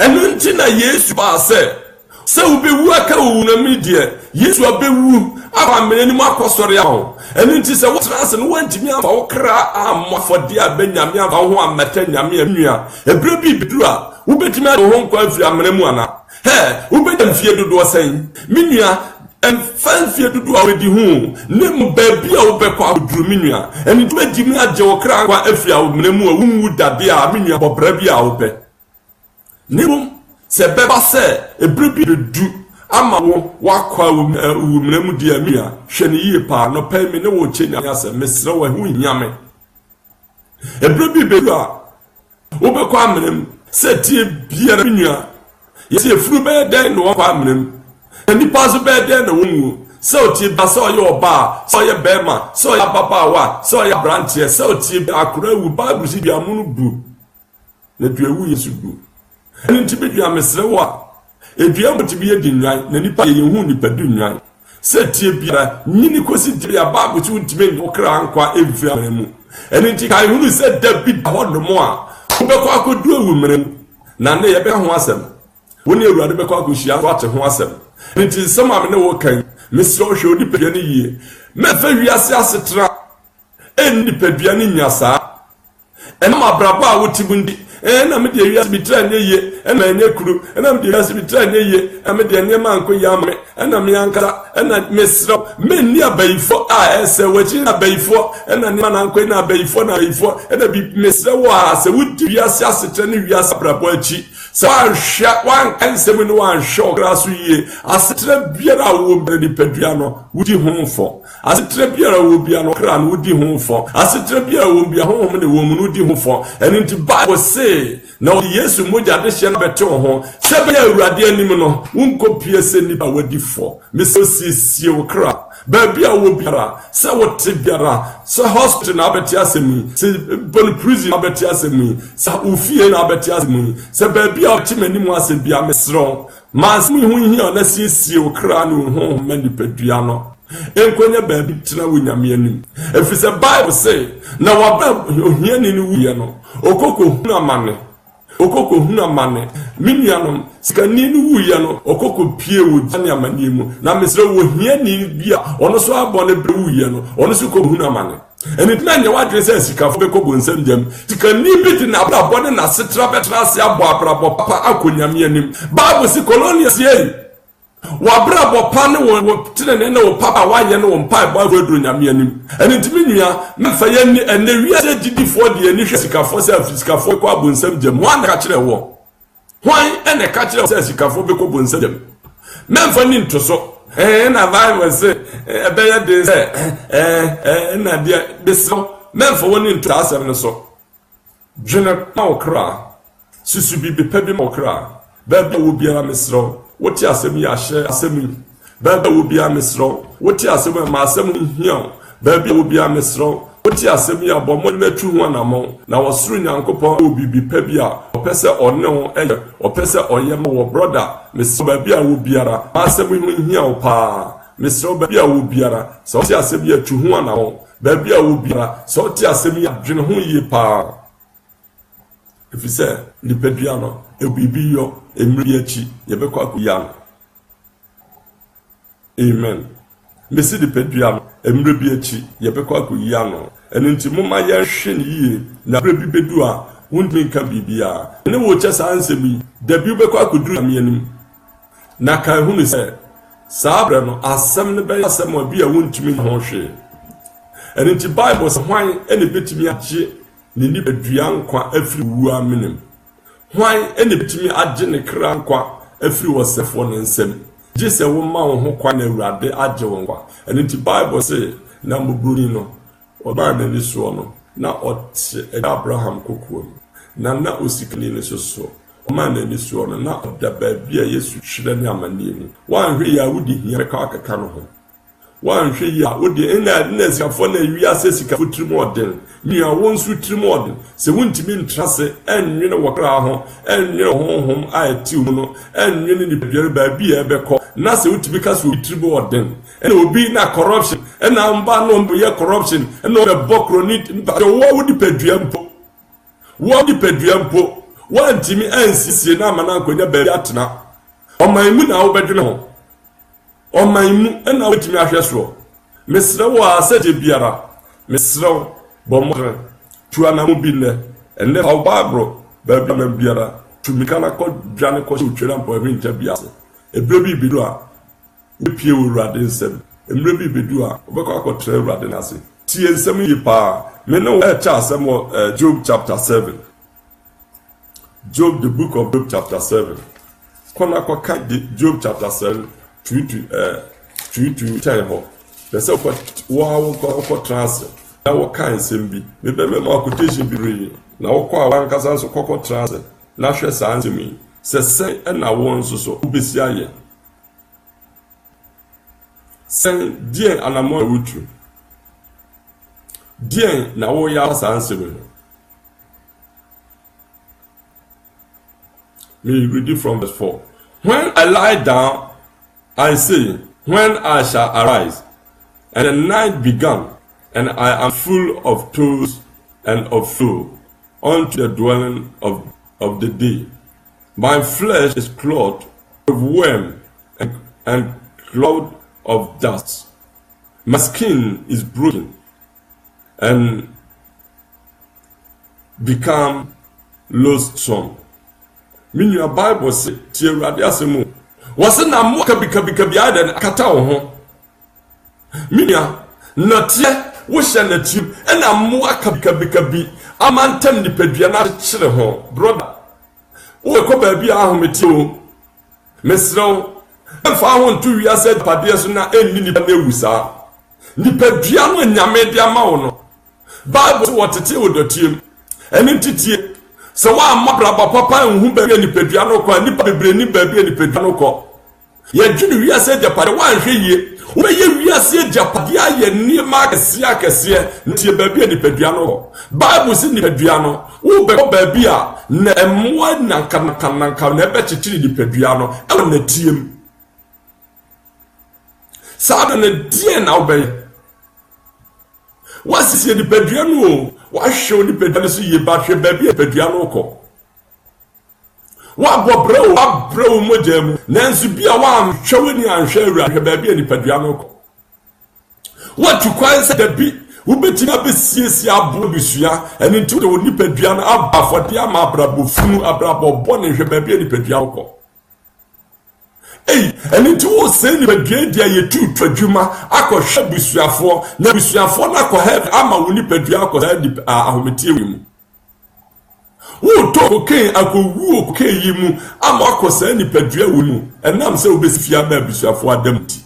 enu nti na Yesu ba se obewu aka owu na midie Yesu abewu aba meneni mu akosore aho enu nti se wotrase no wantimi amba wo kra amafode abanyame amba ho amata nyame anua ebre bi biduru a wobetimi ade ho nkwa afri amenemu ana ubedam fie dodo sen minua en fan fie dodo a wedi hu ne mu baabi a wobekwa aduru minua eni to adimi age wo kra kwa afia wo menemu a wunwu dade a minua bobra bi a wope ne mu se beba se ebrebi bedu ama wo wakwa wo menemu dia minua hwene yie pa no pa mi ne wo chenya ase mesre wo hu nyame ebrebi bedu a wobekwa menemu se tie biara minua yesi efuru be den no kwa amnem ani paso be den no wonwu so tie ba so ye oba so ye bema so ye baba wa so ye branche so tie akura wu bible si bia munu bu na duawu yesu bu ani ntibe dua mesre wa edua mutibi ye dinwan na nipa ye hu nipa dunwan se tie bia nyini kosi bia bible ti untibe no kra nkwa evi amemu ani nti kai hunu se David ahodomo a obekwa akodu awu merem na ne ye be ho asem woni awurade bekwa akohia so ate ho asem nti sama me ne wo kan mesro hwe odi pedua ne yie mefa wiase asetra enni pedua ne nyasa enama braba a wotibundi na me de wiase bitra ne yie na enye kuru na me de wiase bitra ne yie na me de enye manko yame na me yankara na mesro menni abayifo a ese wachi abayifo na ne manko na abayifo na abayifo na bi mesro wa se wodi wiase asetra ne wiase braba achi so wan ansem no wan show grasu ye asetra biara wo bredi pedua no wudi honfo asetra biara wo bia no kra no wudi honfo asetra biara wo bia honhom ne wo mu no wudi honfo eni nti Bible say na Yesu moja de hye na bete ho se be awurade anim no wonko piese ni ba wadi fo me so siesie wo kra baby a wo biara se wo te biara se hospital na abeti asemi se bon prison na abeti asemi se ofie na abeti asemi se baby a ti manimu ase bia mesro mas mu hu hi ona siesie wo kra no ho mani pedua no enkonya baby tina wo nyame anim efise Bible say na waba ohia ni wuye no okoko hunu amane minianom sikani ni wuye no okoko pie wo jani amane mu na mesre wo hia ni bia ono so abone bre wuye no ono so ko hunu amane And it meant what they say, Sikafo send them. You can nip it in a body and a citra betrasia, Barbara, Papa, Akunyamianim. Bible, see, colonials, yea. Wabrabo Pano, Tinano, Papa, Wayano, Pipe, Nyamianim. And it means, Mafayani, and the real did for the initial Sikafo, Sikafo, send them one catch a war. Why, and a catcher says Sikafo, send them. Memphani to so. And a Bible say, a better day, and a dear, this so, men for one into us and so. General Mokra, Sisubi Pebi Mokra, Baba will be a misro, what you say me, I share a semi, Baba will be a misro, what you say my semi here, Baby will be a misro, what you say me about one true one among, now was through Uncle will be Pebia, or Pesa or no, or Pesa or Yama or brother, Miss Babia will be a master women here, pa, Miss Babia will be a so Tia Sebia to one among, Babia will be a so Tia Semia, General ye pa. If you say, the Pediano, a bibio, a Muriachi, Yabekwa Yan. Amen. Messi the Pediano, a Muriachi, Yabekwa Yano. And into Mama Yashin ye, na baby bedua, won't make a bibia. And they will just answer me, the Bibekwa could do me any. Naka who said, Sabrano, as some the some will be a wound to me honshe. And into Bible, why any bit to me at ye, Nini Bedrian qua every wua minim. Why any bit to me at Jenny Cran qua every was a phone and sem. Just a woman who quite a rade at Jawanqua. And into Bible say, Nambu Brunino. Oba na niso no na ot Abraham kokuo na osikani so oma na niso no na da baabi a Yesu hire ne amane mu wan hwe ya wudi hia ka akaka no ho wan hwe ya wudi ina na sikafo na wi ase sikafo tirim odin ni a won su tirim odin se wuntimi ntrase enwene wokra ho enwene honhom a tiw no enwene ni biere baabi a ebekọ na se wuntimi ka so tirim odin ena obi na corruption ena mba no mbo ye corruption ena be bokro ni wo wudi peduampo wantimi ansisi na amana akonya baabi atena omaimu na wo bedwene ho omaimu ena wotimi ahweso mesre wo asede biara mesre bomo tuana mu binne enne aw babro baabi na biara tumikana ko dwane ko twera mpo hinta biase ebrebi bidu a epie wurade nsem emrebi bidu a obekọ akotre wurade nase tie nsem yi pa me no cha asem Job chapter 7. Job, the book of Job chapter 7. Kona kwa Job chapter 7 to tell ho. The so kwa trans na wo kan sembi me be me ma quotation bi re na wo kwa wan kasa so kwa trans na hwe sanse mi se na wo nso so obesi aye sen dien anamo wutu dien na wo ya sanse mi. Me read it from verse 4. When I lie down, I say, when I shall arise, and the night began, and I am full of toils and of flow, unto the dwelling of the day. My flesh is clothed with worm and cloud of dust. My skin is broken and become loathsome. Meaning your Bible say, "Tia radiasemu." Was na mo kabi ada na kata wo ho. Meaning na tia wo hye na tim e na mo kabi amantam ni padua na kyere ho. Brother, wo ko ba bi ahometi o. Mesrew fa ho ntu wi ase pade so na enni ni ba ewusa. Ni padua no nyame dia ma wo no. Bible wo tete wo dotiem. Eni titie so wa mabraba papa nhu ba bi ni padua no ko ni pa bebre ni ba bi ni padua no ko. Ye dwunu wi ase dia pade wa nhwe yie. Wo ye wi ase dia pade aye ni ma kese ntie ba bi ni padua no ko. Bible si ni padua no wo be ko ba bi a na emwa nanka na be chichiri ni padua no e na tiem. Sada na die na obey. Wasisi ni padua no wa hwe ni padua so ye ba hwe ba bi padua no ko. Wa brɛw mogam nanso bia wa hwe ni anhwe awura hwe ba bia ni padua no ko. Wa tu kwan se da bi Ubetina besiesie abo bisua ene nti de onipadua na aba fode ama abrabo funu abrabo bone hwe ba bia nipadua wokọ ene nti wo se nipadua dia yetu twadwuma akọhwe bisuafo na bisuafo na akọ ama wo nipadua akọ ahometie wemu wo to kokain akowu kokain yi mu ama akọ sa nipadua wo mu enam se obesifia ba bisuafo adamti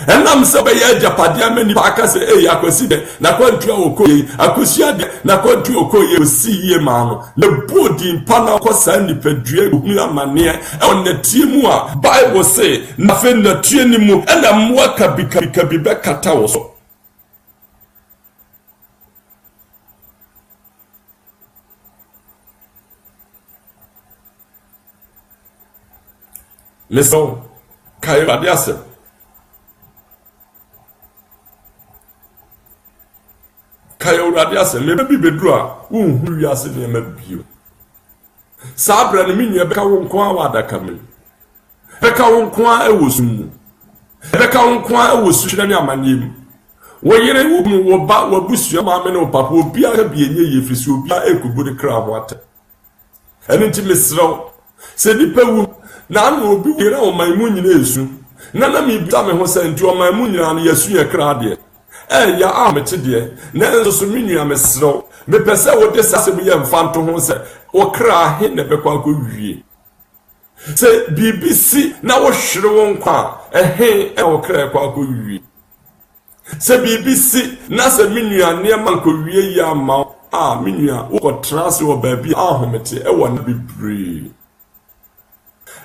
enam se be ya japade amani pa aka se akosi de na kwantu okoye akosia de na kwantu okoye osi ye ma no le bodi mpa na akosa nipadua hu amane e onatie mu a bible say na fe na tue ni mu na mo akabika bi be kata wo so leso kai radiase kayo radiase me bi bedru a unhu wiase ne ma bio sabra ne minua beka wo nko a wadaka me beka wo nko a ewosu beka wo nko a ewosu hwere ne amanem wo yere wo ba wo busua ma me ne papa obi a bi enye yefrisi obi a ekuburi kra ho ata ene nti mesrew se nipa wu na no obi yere o maimu nyina esu na mi bi ta me ho se nti o maimu nyina na yesu ye kra de ya amete de na nso so minua mesrew me pese wo de sase mu ye mfanto ho se wo kra he ne bekwa ko wie se BBC na wo hwere wo nkwa wo kra kwa ko wie se BBC na se minua ne man ko wie ya ma minua wo trase wo ba bi ahomete wo na bibre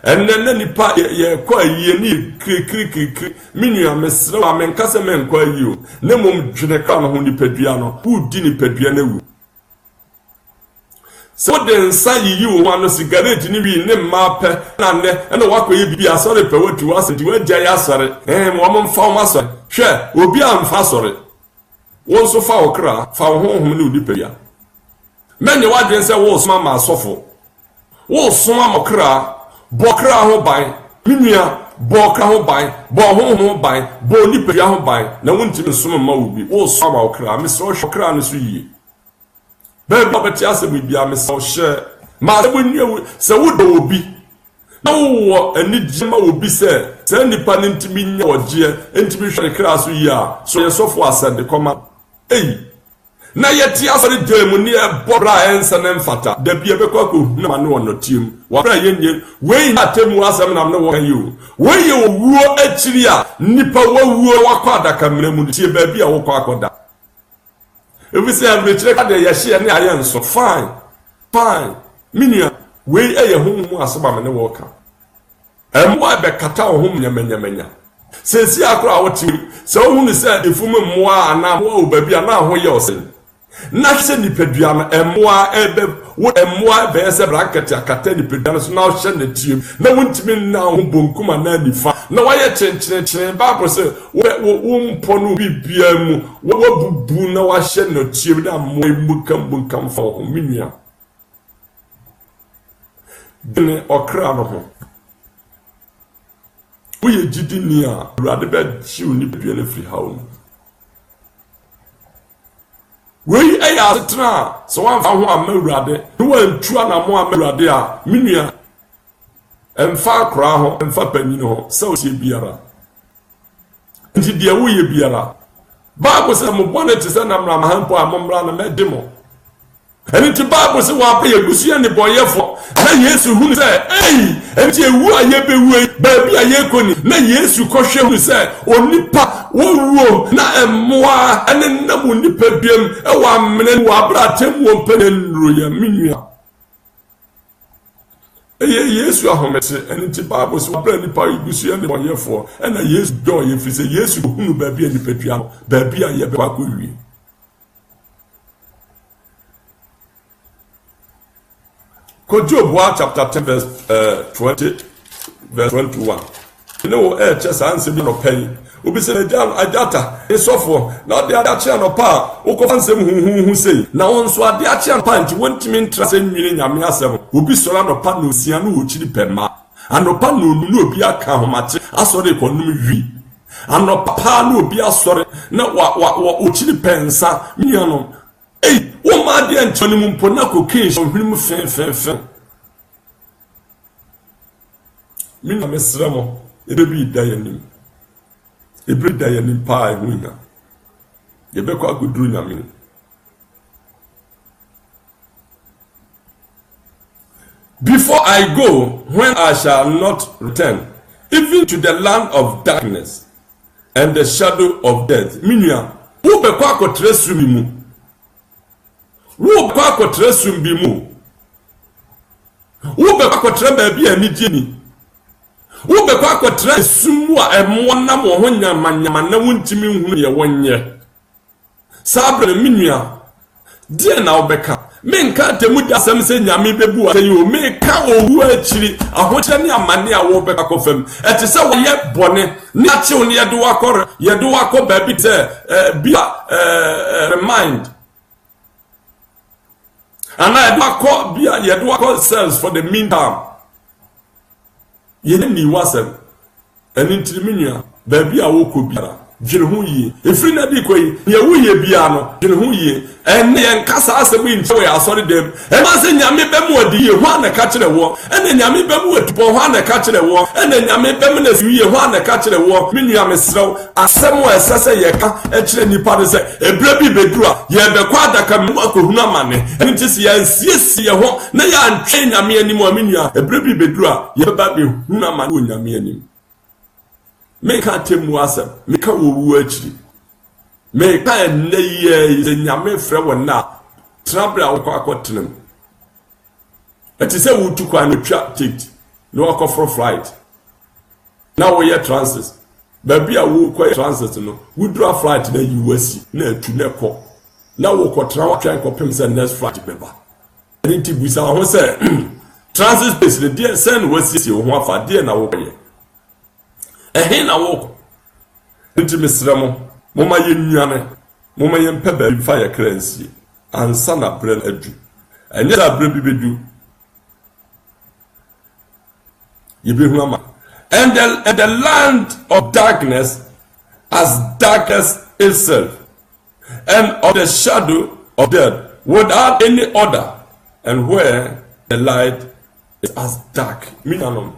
enne nipa ye kwa yie ni kri minua mesre wa menkase menkwa yio ne mom dwene ka no ho nipadua no udi nipadua na wu so den sa yi wo ano sigareti ni wi ne mape na ne ene wakoye bibi asore pe watu asenti wagya ya asore mo mfa o masore hwe obi amfa asore won so fa okra fa ho ho ne nipadua menye wadwen se wo soma ma asofo wo soma mokra bokra ho ban minua bokra ho ban bo ho ban bo nipadua ho ban na wonti nsoma ma obi wo soma okra me so okra no so yi bebe beti asebu bia me so hye ma se bonua se wodo obi na wo ani jema obi se nipa ne ntimi nya oje ntimi hwere kra so yi a so ye sofo asende koma na yeti asore demu ni bora ensa ne mfata da bia bekwa ko na ma ne wono tiem wa bra yenye we atemu asem na me wo kan yi we ye owuo akiri a nipa wawuo wakwa adaka mremu tie ba bia wo kwa akoda if we say I'm rich, I dey yashia ne aye nso fine minua we eye homu asaba me ne wo ka emo abe kata ohum nyamenya sesi akora woti se ohun se efumu moa ana ho obabi ana ho ye ose na hye nipadua na emoa ebe wo emoa be se bracket akata nipadua so na hye ne tiem na wontimi na ho bonkuma na nifa na waye chenchene bible se wo mpo no bibia mu wo bubu na wa hye no tiem na mo bunkam fa ho minua dene okra no ho wo ye gidi ni a urade be chiu ni bibia na free hawo we aya tra so wan fa ho amawurade no wan tua na mo amawurade a minua emfa akra ho emfa panyin ho se o sie biara nti de wo ye biara bible se mo bone te se na mra mahampo a mo mra na medimo eni ti bible se wa pa ye gusia ne boyefo na yesu hunu se enti ewu aye bewu ba bia ye koni na yesu kohwe hunu se onipa wowuo na emoa ene namu nipa biem e wa mene wa bratem wo penenro ya minua yesu ahomete eni ti bible se wa bra nipa gusia ne boyefo na yesu do ye fi se yesu hunu ba bia nipa dua ba bia ye be kwa ko wi Job chapter 10 verse 20 verse 21. You know chess answer me no pay. Obi say ajata esofo na de adache no pa ukofa nsem hu sei na won so ade ache no pa nti wontimi ntra se nwire nyame asem obi so no pa no osia no ochiri pema anopa no nu obi aka homate asore konum wi ano papa no obi asore na wa ochiri pensa miano wo ma de antoni mumpo na kokin so hwim fen mina mesramo ebebi dayanim ebre dayanim pa ehuna yebekwa agudru nyame. Before I go, when I shall not return, even to the land of darkness and the shadow of death. Minya, wo be kwa akotre sumi mu. Wo be kwa akotre sumi mu. Wo be kwa akotre baabi anigye ni. Wo be kwa akotre sumu a emwona mo ho nyama na wontimi hunu ye wonye. Sabre minya, die na obeka. Menka temu dasem se nyame bebu ayi o meka owu akiri ahokyere ne amane a wo beka kofam ete se wo ye bone ne achew ne yedo wakor baabi te bia remind ana yedo wakor cells for the meantime ye ni wasem eni ntiminua baabi a wo kobiara dwene ho yie efiri na di koyi ye wuye bia no dwene ho yie ene ye nkasa asem yi nche we asori dem e ma se nyame bem odi ye ho anaka kire wo ene nyame bem otupo ho anaka kire wo ene nyame bem na su ye ho anaka kire wo menua mesrew asem wo esese ye ka e kire nipa de se ebra bi bedura ye be kwa adaka mu akohunu amane ene tisi ye siesie ho na ya ntwe nyame anim o menua ebra bi bedura ye ba be hunu amane o nyame anim. Meka temu asem meka wowu akiri meka eneye nyame frɛ wona trabra wo kwakotenem eti se wo tu kwa no twa ticket no akofro flight na wo ye transit baabi a wo kwa transit no wo dura flight na US na atu na kɔ na wo kɔ tra wa twan kɔpem se next flight beba eni ti busa ho se transit space le die sen wo sisi wo ho afa die na wo kɔ ye na wo nti mesramo moma ye nnuane moma ye mpeba fa ye kransie ansa na brel adu enye da brel bibedu yebehu ama and the land of darkness as darkness itself and of the shadow of death without any order and where the light is as dark minanom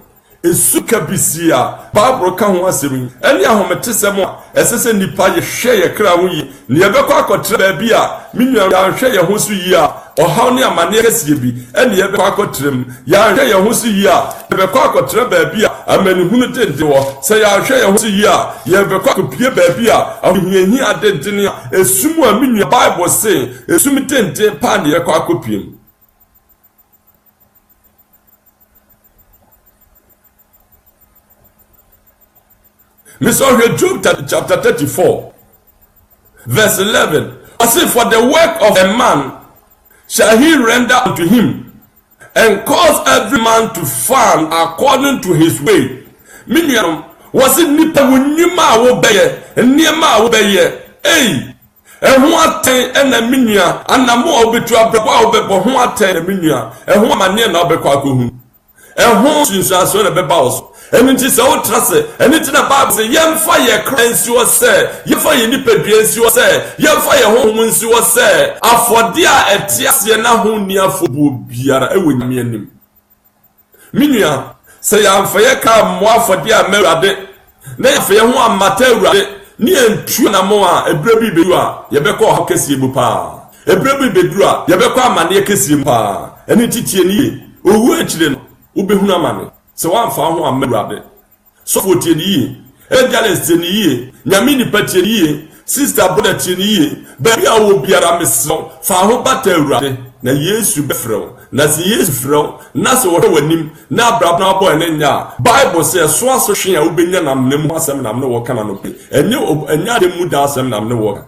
esuka bisia Bible ka ho asem eni ahomete sem a esese nipa ye hwe ye kra ho yi ne ye bekọ akotre ba bi a minua ya hwe ye ho so yi a ohaw ne amane kase bi eni ye bekọ akotrem ya hwe ye ho so yi a ye bekọ akotre ba bi a amani hunu tente wo se ya hwe ye ho so yi a ye bekọ akopie ba bi a ahunhi adedene a esumu a minua Bible say esum tente pa ne ye kọ akopiem. Mr. Job chapter 34 verse 11 I say for the work of a man shall he render unto him and cause every man to farm according to his way. Minium was it nipa wunima wo beye niema wo beye ho aten ena minua anamo obetu abrabo obebo ho aten minua ho amane na obekọ akohu ho sunsuaso na beba oso enti se o trase enti na Bible se yemfa ye kransi wo se yemfa ye nipadua wo se yemfa ye honhom nsi wo se afode a etiase na ho ni afobo biara ewo nyame anim minua se yemfa ye ka mo afode a mawurade na yemfa ye ho amata awurade ni entu na mo a ebra bi bedu a ye bekọ ho kese bu pa ebra bi bedu a ye bekọ amane kese mu pa eni titie ni owu akire no ubehunu amane se wan fa ho amurade so fotie ni yi egalest ni yi nyame ni patie ni yi sister brother tie ni yi ba bia wo biara meso fa ho bata awurade na Yesu befrew na se Yesu frew na se wo wanim na abrab na boy na nya Bible say so aso hwe a ubenya nam nam asem nam no wo kana no pe enya de mu da asem nam no wo.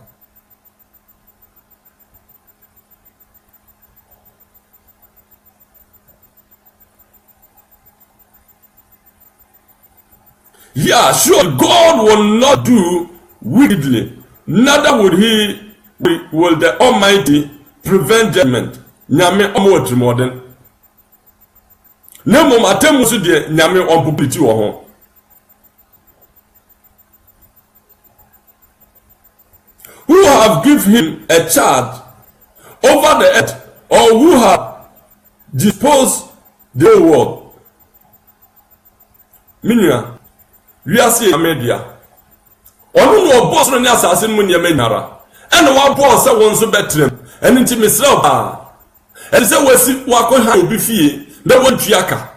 Yeah, sure, God will not do wickedly, neither will the Almighty prevent judgment. Nyame omo trimoden. Nemo matemu so de nyame ompopiti wo ho. who have given him a charge over the earth, or who have disposed the world. Minua, we are seeing a media. Onu no boss no assassin mu niam nyara. And one boss say won so betrem. And nti mesrɛ ba. And say wasi wakɔ ha obi fie, na wontuaka.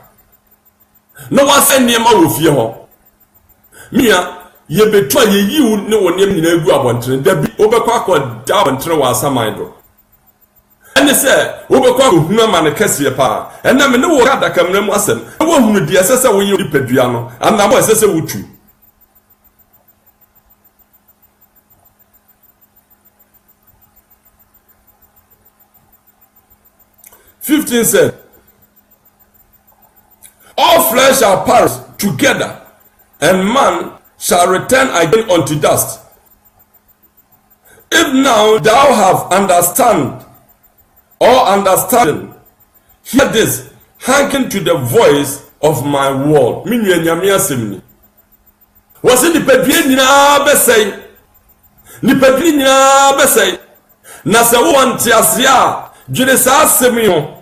Na wase niam wo fie ho. Mia ye betwa ye yiwu ne woniam nyina egu abontere. Da bi obekɔ akɔ da abontere wa asaman do. And say obekɔ ahunu ama ne kɛse pa. And na me ne wo kada kamra mu asɛm. Wo hunu di asese wo ye nipadua no. Anam asese wutu. 15 said, all flesh shall perish together, and man shall return again unto dust. If now thou have understanding, hear this, hearken to the voice of my word. Was it the Pedrina Bessay? Ni Pedrina Bessay? Nasa one tiasia. Je ne sais Simeon.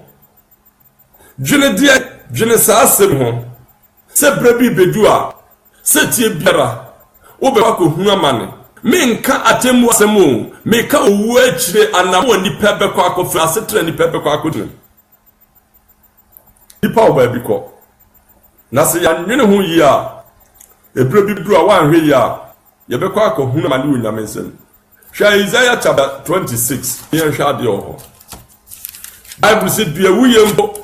Je ne dis, je ne sais Simeon. C'est brebi bedua. C'est tie biara. Obe wako hunamane. Me nka atemu asemu. Me ka owu achire anamo ni pebe kwa ako fra setre ni pebe kwa ako tun. Nipa oba bi ko. Na se ya nwene ho yi a. Ebrebi bedua wa anhwe yi a. Ye be kwa ako hunamane wo nyame nsem. Hwa Isaiah chapter 26. Ye hwa de ho. Bible said dua wuye mpo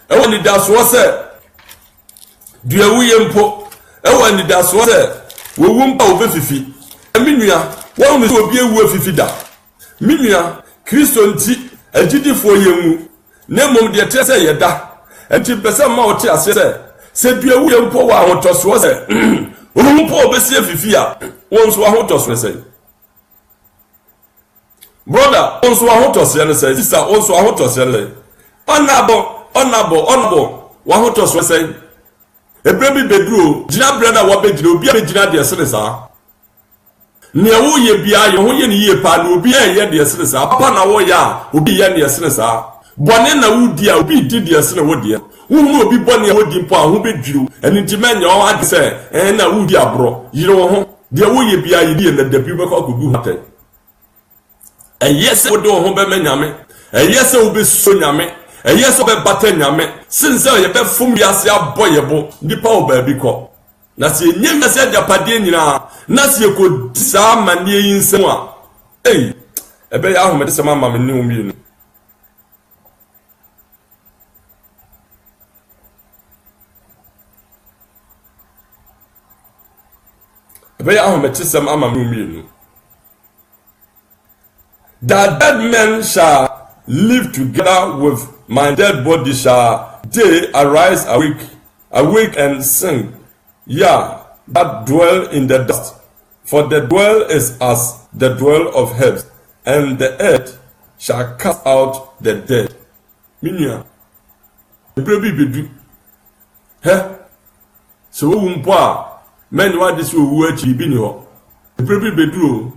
ewo ni daso se dua wuye mpo ewo ni daso se wo wumpa obefifi minua wo no so obi ewu afifi da minua Kristo nti agidifo yemu na mom de te se yeda enti pese ma o te ase se dua wuye mpo wa hotoso se wo mpo obesi afifi a won so ahotoso se. Brother, onso ahotose ne say, sister, onso ahotose le. Honorable, wa hotose say. Ebrebi bedru, gina brother wa bedru, obi a gina de sene sa. Ne wo ye bia ye ho ye ne ye pa na obi a ye de sene sa. Papa na wo ya, obi ye ne sene sa. Bone na wo dia, obi di de sene wo dia. Wo mu obi bone wo di mpo a ho bedru. Eni ti manya o ade say, na wo di abro. Yire wo ho. De wo ye bia ye di na dabi be ko gugu haten. Yes, we do home be nyame. Yes, we be so nyame. Yes, we be bate nyame. Since you be fum biase aboyebo, nipa oba bi ko. Na se nyem se japade nyina, na se ko sa manie yinsem a. Ebe ya ahomede se mama me ne omienu. Ebe ya ahomede se mama me omienu. That dead men shall live together with my dead body shall they arise awake and sing. Yeah, that dwell in the dust. For the dwell is as the dwell of heaven, and the earth shall cast out the dead. Minya, the baby bedu. So umpa, men what this will work ibinio. The baby bedu.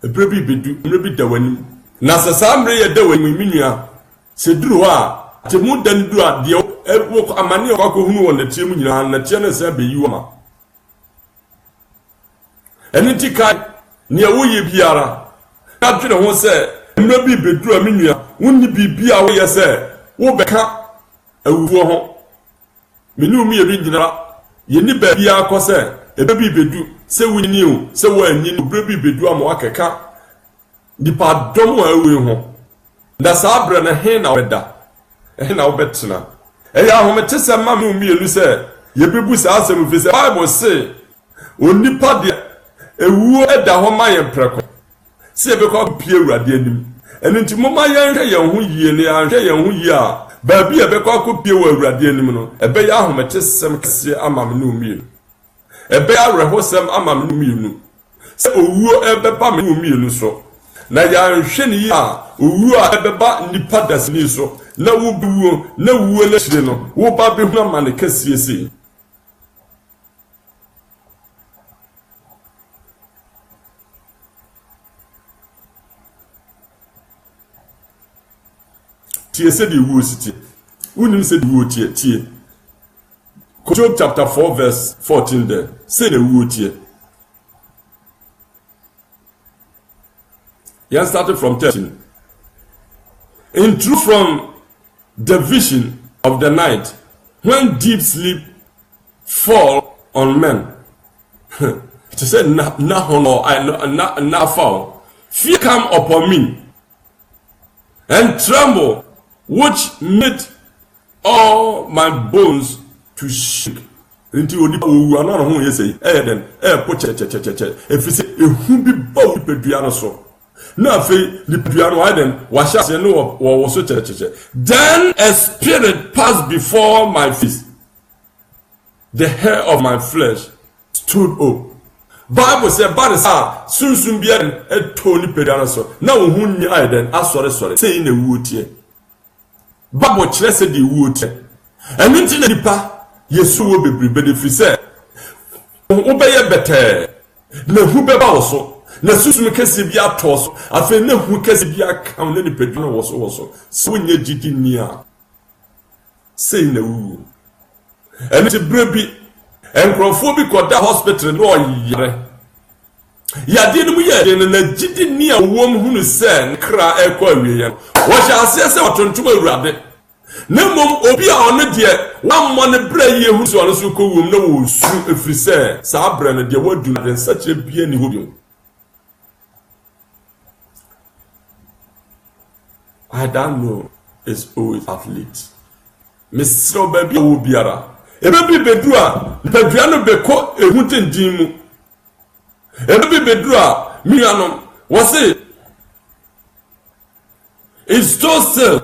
Ebrebi bedu mrebi dawani na sasamre ye dawani minua se duru a temu dan du a de wo amane o ko hunu won na tiemu nyina na tie na sa beyiwo ma eni tikai ne wo ye biara na dwene ho se mrebi bedu a minua wonni bibia wo ye se wo beka awuwo ho menu mi ye bi nyina ye ni ba bia ko se ebebi bedu se wuni o se wo ani no brebi bedu am wakeka dipa dom a ewe ho da sabre na he na weda na obetena ya ho mete se ma me umielu se ye bebu sa asem fi se Bible say onipa de ewuo eda ho ma ye preko se be ko pie awurade anim eni nti mo ma ye hwe ye ho yie ne ahwe ye ho yie a ba bi e be ko pie wa awurade anim no ebe ya ho mete sem kese ama me umielu ebe arehosem ama me mienu se owuo ebeba me mienu so na ya nhwe ne ya owuo a ebeba nipa dasni so na wubuo na wuo na hire no wo ba be hu ama ne kasiese tie said the woo city. Unim said the woo tie. Job chapter 4 verse 14 there. Say the woo tie. He started from 13. In truth, from the vision of the night, when deep sleep fall on men, it said, "Na fall, fear come upon me, and tremble, which made all my bones to shake." Into odi owu ana ho yesi den po che if say ehun bi ba o peduano so na fe the peduano den wa sha se no wo so che. Then a spirit passed before my face, the hair of my flesh stood up. Bible say bad sa sunsun bia den to ni peduano so na wo hu nya den asore say na wu tie. Bible kire say the wu tie enu ti na nipa Yesu wo bebrebe de fi se obeye bete na hu beba wo so na susum kese bi ato so afa na hu kese bi aka na ni pedu na wo so so nya gidi ni a sei na wu enu ti brebi enkrofo bi koda hospital no oyare ya de no ye na gidi ni a wo mu hunu se nkra ekọ awiye wo sha ase se otontom awurade Nemom obi a ono de na mo ne bra ye hu so ono so ko wom na wo su efri se sa bra ne de wadu na den sache bia ni hobi. I don't know, it's always athlete. Mr. Baby wo biara ebe bi bedu a bedua no beko ehu tendin mu ebe bi bedu a mianom wo say it's so still,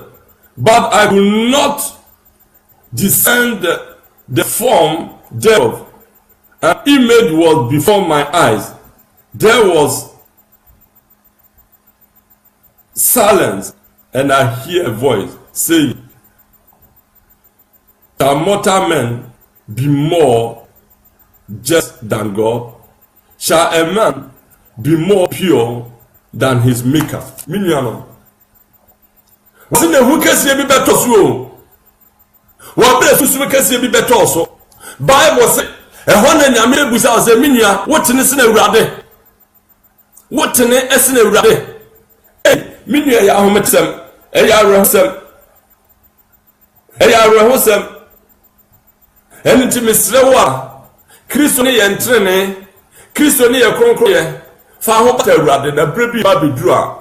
but I will not discern the form thereof. An image was before my eyes. There was silence, and I hear a voice saying, "Shall mortal men be more just than God? Shall a man be more pure than his maker?" Minyano. Wasi ne hu kese bi beto so. Wa bre susu kese bi beto so. Bible say e ho na nyame ebusa o se minua wotene se na awurade. Wotene ese na awurade. Minua ya ahometsem, ya arehosem. Ya arehosem. Eni ti mesrewa. Kristo ne ye ntrene, Kristo ne ye kronkro ye. Fa ho ba awurade na bre bi ba beduru a.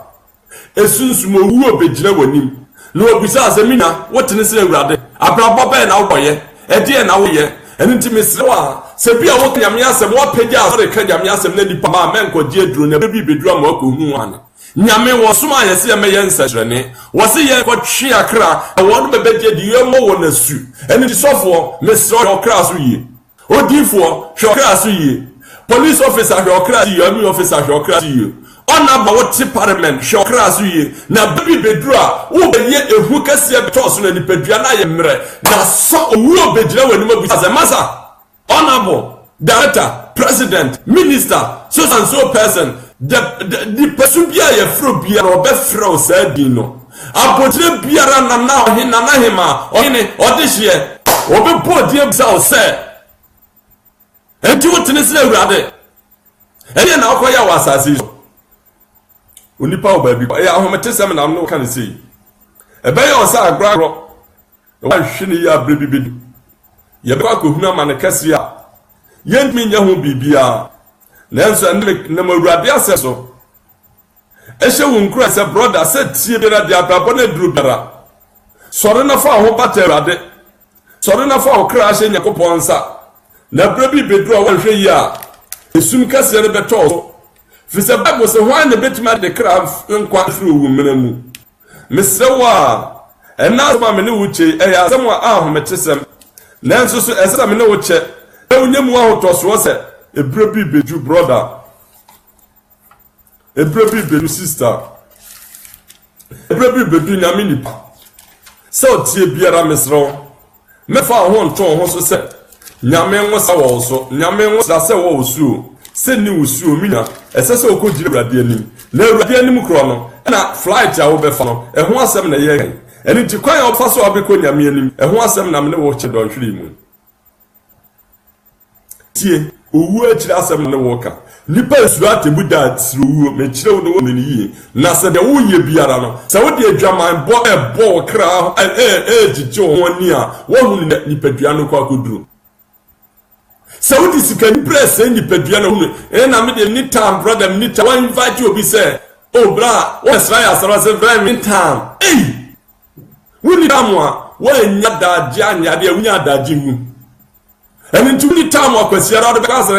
Esunsumo wu obegyina wanim. No obisa azemina wotene se awurade abrabo ba na woye ede na woye eni ntimisrewa se bia wo nyame asem wo pagya asore ka nyame asem na nipa ma menko die duro na bi bedura ma ko hu ane nyame wo soma yesi ya meyen nsajrene wo se ye ko twe akra wo no bebedie di yemo wo na su eni di sofo mesro okra so yi odifo hwe okra so yi police officer hwe okra yi army officer hwe okra yi ona ba what parliament shokra so ye na baby bedura wo be ye ehu kase beto so na nipadua na ye mre na so owu obedira wani mabu as a massa honorable director president minister so and so person the person bia ye fro bia no be fro sa din no abotire biara na ohin na hima ohine odihye obe bodie bisa o se enti wotene se awurade ene na akoya wa asase Onipa obabi ya ahometesem na no kan sei ebe ya osa agragro wa hwene ya brebibedu ye ba ko huna ma ne kase a yentmi nya ho bibia nanso na mawurade aseso ehye wo nkura se brother se tie bera dia brabo na duru bera sore na fa ho baterade sore na fa ho kra hye nyakoponsa na brebibedu a wa hwe ya esum kase ne beto Fise Bible se hwan na betima de kra nkwa firi wo meramu mesewa ena ma me ne wuche ya asem a ahometesem nanso so esem me ne wuche onyemu ahotoso se ebrebi beju brother ebrebi beju sister ebrebi beju nyame nipa so tie biara mesro mefa ho nton ho so se nyame nwosa wo so nyame nwosa se wo su seni wusu omina esese okojire awurade anim na awurade anim kro no na flight a wo be fa no ho asem na ye eni ti kwan ofa so abekọ nyame anim eho asem na me ne wo che don hwiri mu tie owu akiri asem ne wo ka nipa esu atebu da tsiru me kire wo no ni yi na se de wo ye biara no se wo de adwaman bo ebo kra jije wo ni a wo hu ni nipadua no kwa koduru se wo di sika ni press nipadua no hu na me de ni time brother me ni time invite you obi say oh bra wo Israel asara se very mean time wo ni amwa wo nya da anya de wo nya da jihu eni tuli tamu akwasiara do because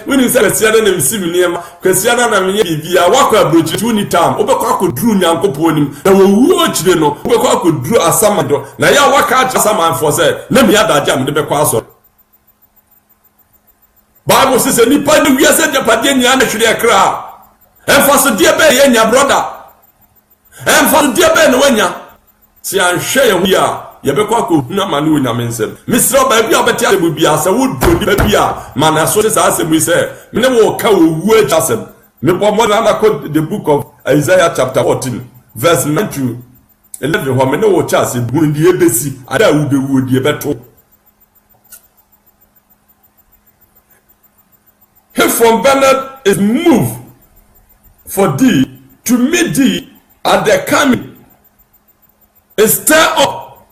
when you say kwasiara na misibi niema kwasiara na menye bibia wakọ abrochi tuli tamu obekọ akoduru nyankopọ onim na wowu ochire no obekọ akoduru asamado na ya waka asama for say na me adaja me de bekọ aso Bible says nipa de wiase japade nya na hwere ekra emfaso de be ye nya brother emfaso de be no wanya si anhwe ye hu ya be kwa ko na manu nyame nsem misra ba bia obeti asebu bia se wo doni ba bia mana so se asebu se me ne wo ka wo wu asem me bo mo na ko the book of Isaiah chapter 14 verse 9 to 11 ho me ne wo cha se bu ndi ebesi ada wo be wu di ebeto he from Bernard is moved for thee to meet thee at the coming stir up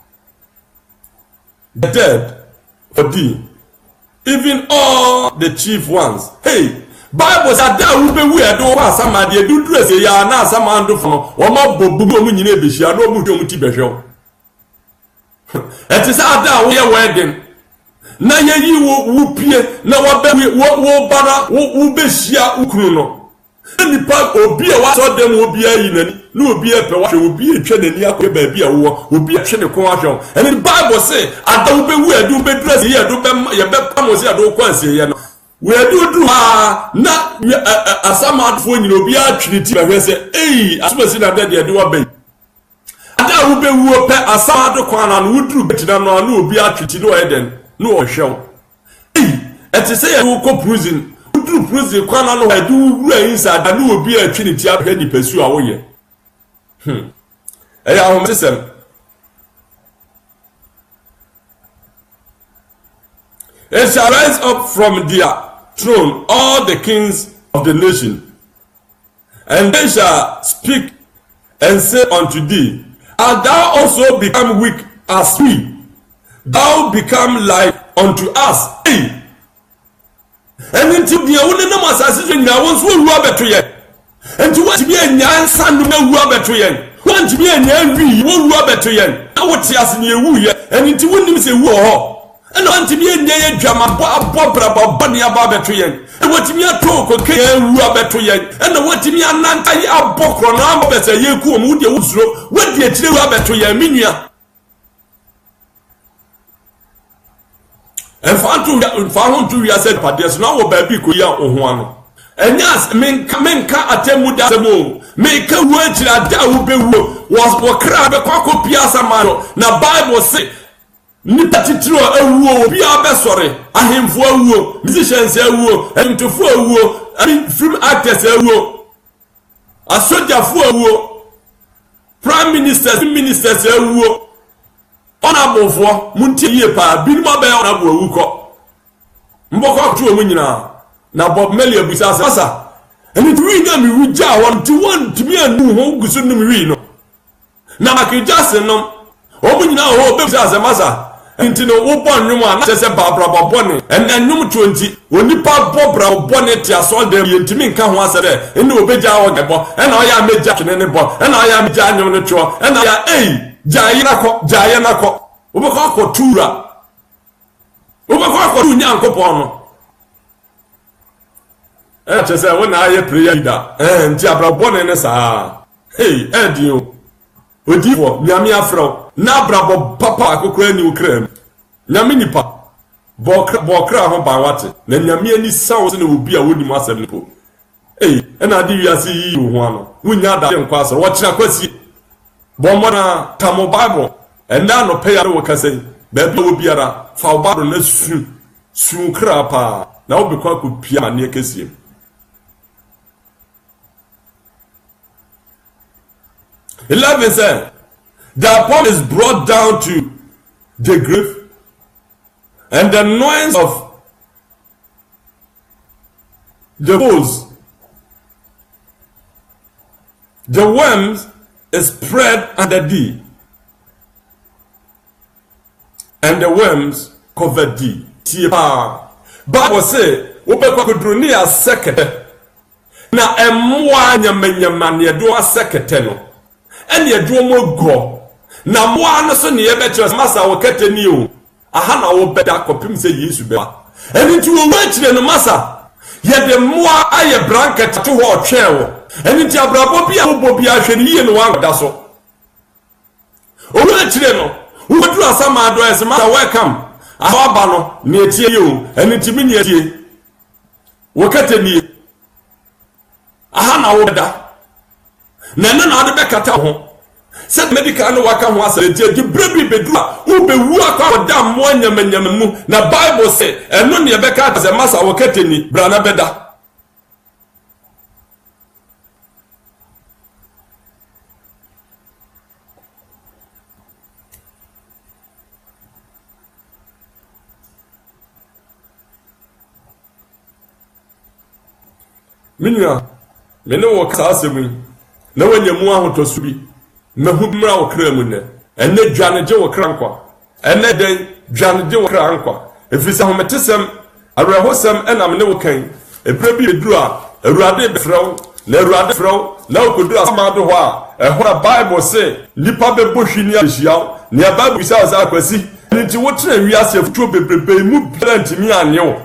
the dead for thee, even all the chief ones. Hey, Bible said that will be weird. Do somebody do dress ya na sama ando for o ma bobu mu nyine behia no mu dwom ti behwe. It is that we are wedding. Na ye yi wo pie na wo be wo bara wo behia ukunu no. Nipa obi a wa so dem obi ayi nani na obi epe wa hwe obi etwe nani akọ ba bia wo obi ahwe ne ko ahwe and the Bible say adawo be wu adu be dress ye adu be ye be pamo say adu kwanse ye no we adu du ha na asama fo nyina obi atwiri ti be say asumasi na de adu wa be adawo be wu pe asama adu kwana no wuduru betina no na obi atwiti no eden no ohwe et say ye wo ko prison through prison kwana no I do inside da no obi a trinity ahwe ni pesu a wo ye home system it shall rise up from their throne all the kings of the nation and they shall speak and say unto thee art thou also become weak as we thou become like unto us and into the only no masses in your ones will rub it to ye. And to what be a young son will rub it to ye. Want to be a young we will rub it to ye. I would see us in your woo ye, and into wouldn't say war. And want to be a young drama, Bob, Bunny above it to ye. And what to be a talk, okay, rub it to ye. And what to be a nantai a book on arm better, you come with your wood, what the tree rub it to ye, minia. And found to ya said Padias now baby ko ya ohoano enyas menka atemu da semo make a word da wo be wo was wakra be kwako piasa mano na Bible say nipa titiro awuo obi abesore ahemfo awuo musicians awuo entofo awuo film actors awuo asojafo awuo prime ministers awuo honorable for munti ye pa binuma be honorable awuko mboko tu omu nyina na Bob Melia busa sasa eni tuwi na mi wuja won ti won ti mi anu ho gusu no mi wi no na makijase no omu nyina ho be busa masa enti no wo bon nwum a na sese babra bobone en nwum 20 onipa bobra bobone ti asol dem ye ntimi nka ho asere eni obeja ho gebo en oya meja twene ne bo en oya meja anwum no two en oya jaye na ko obekọ akotura obekọ akotu nyankopon no chese wona aye prayer leader nti abrabone ne saa edio odifo nyame afro na abrabo papa akokora ni ukram nyame nipa bokra ho ba wate na nyame ani sawo se na obi a woni mu asem nipo na adi wiase yi ho ano wonya da nkwa asoro wo kira kwasi bomona tamo Bible enda no pay ya wo kase baby obiara fa Bible na su kra pa na obekwa ko pia ma ne kase 11 said The upon is brought down to the grave, and the noise of the bulls, the worms is spread under thee, and the worms covered thee. Bible say, "Ubekwa kudruni a sekete na emwa nyamenyama ne do a sekete no, ene edo mo go na moa no so ne yebetwe masa wokete ni o aha na wo beda kopim se Yesu be ene ti wo wachire no masa ye de moa aye blanket to ho twewo ene ti abrabo bia wo bo bia hwe ni ye no wa da so o wachire no wo duru asama ado ese masa welcome aha ba no ne etie yo ene ti mi ne etie wokete ni aha na wo beda na na ade be kata ho said medical no waka ho asere di brebi bedua wo be wu akwa da mo anyamanyam mu na Bible say eno ne be ka se masa wokete ni brana beda minya me no waka asemi na wanyamu ahotosu bi mahumra wokra ne ene dwaneje wokra nkwa ene den dwaneje wokra nkwa efisa hometesem arehosem enam ne wokan ebrebi beduru a awurade befrew na awurade frew na okoduru asamado ho a ehora Bible say nipa bebohwini ahyiaw ne Bible say akwasi nti wotra wiase futuo bebrebe mu biara ntimi anyewo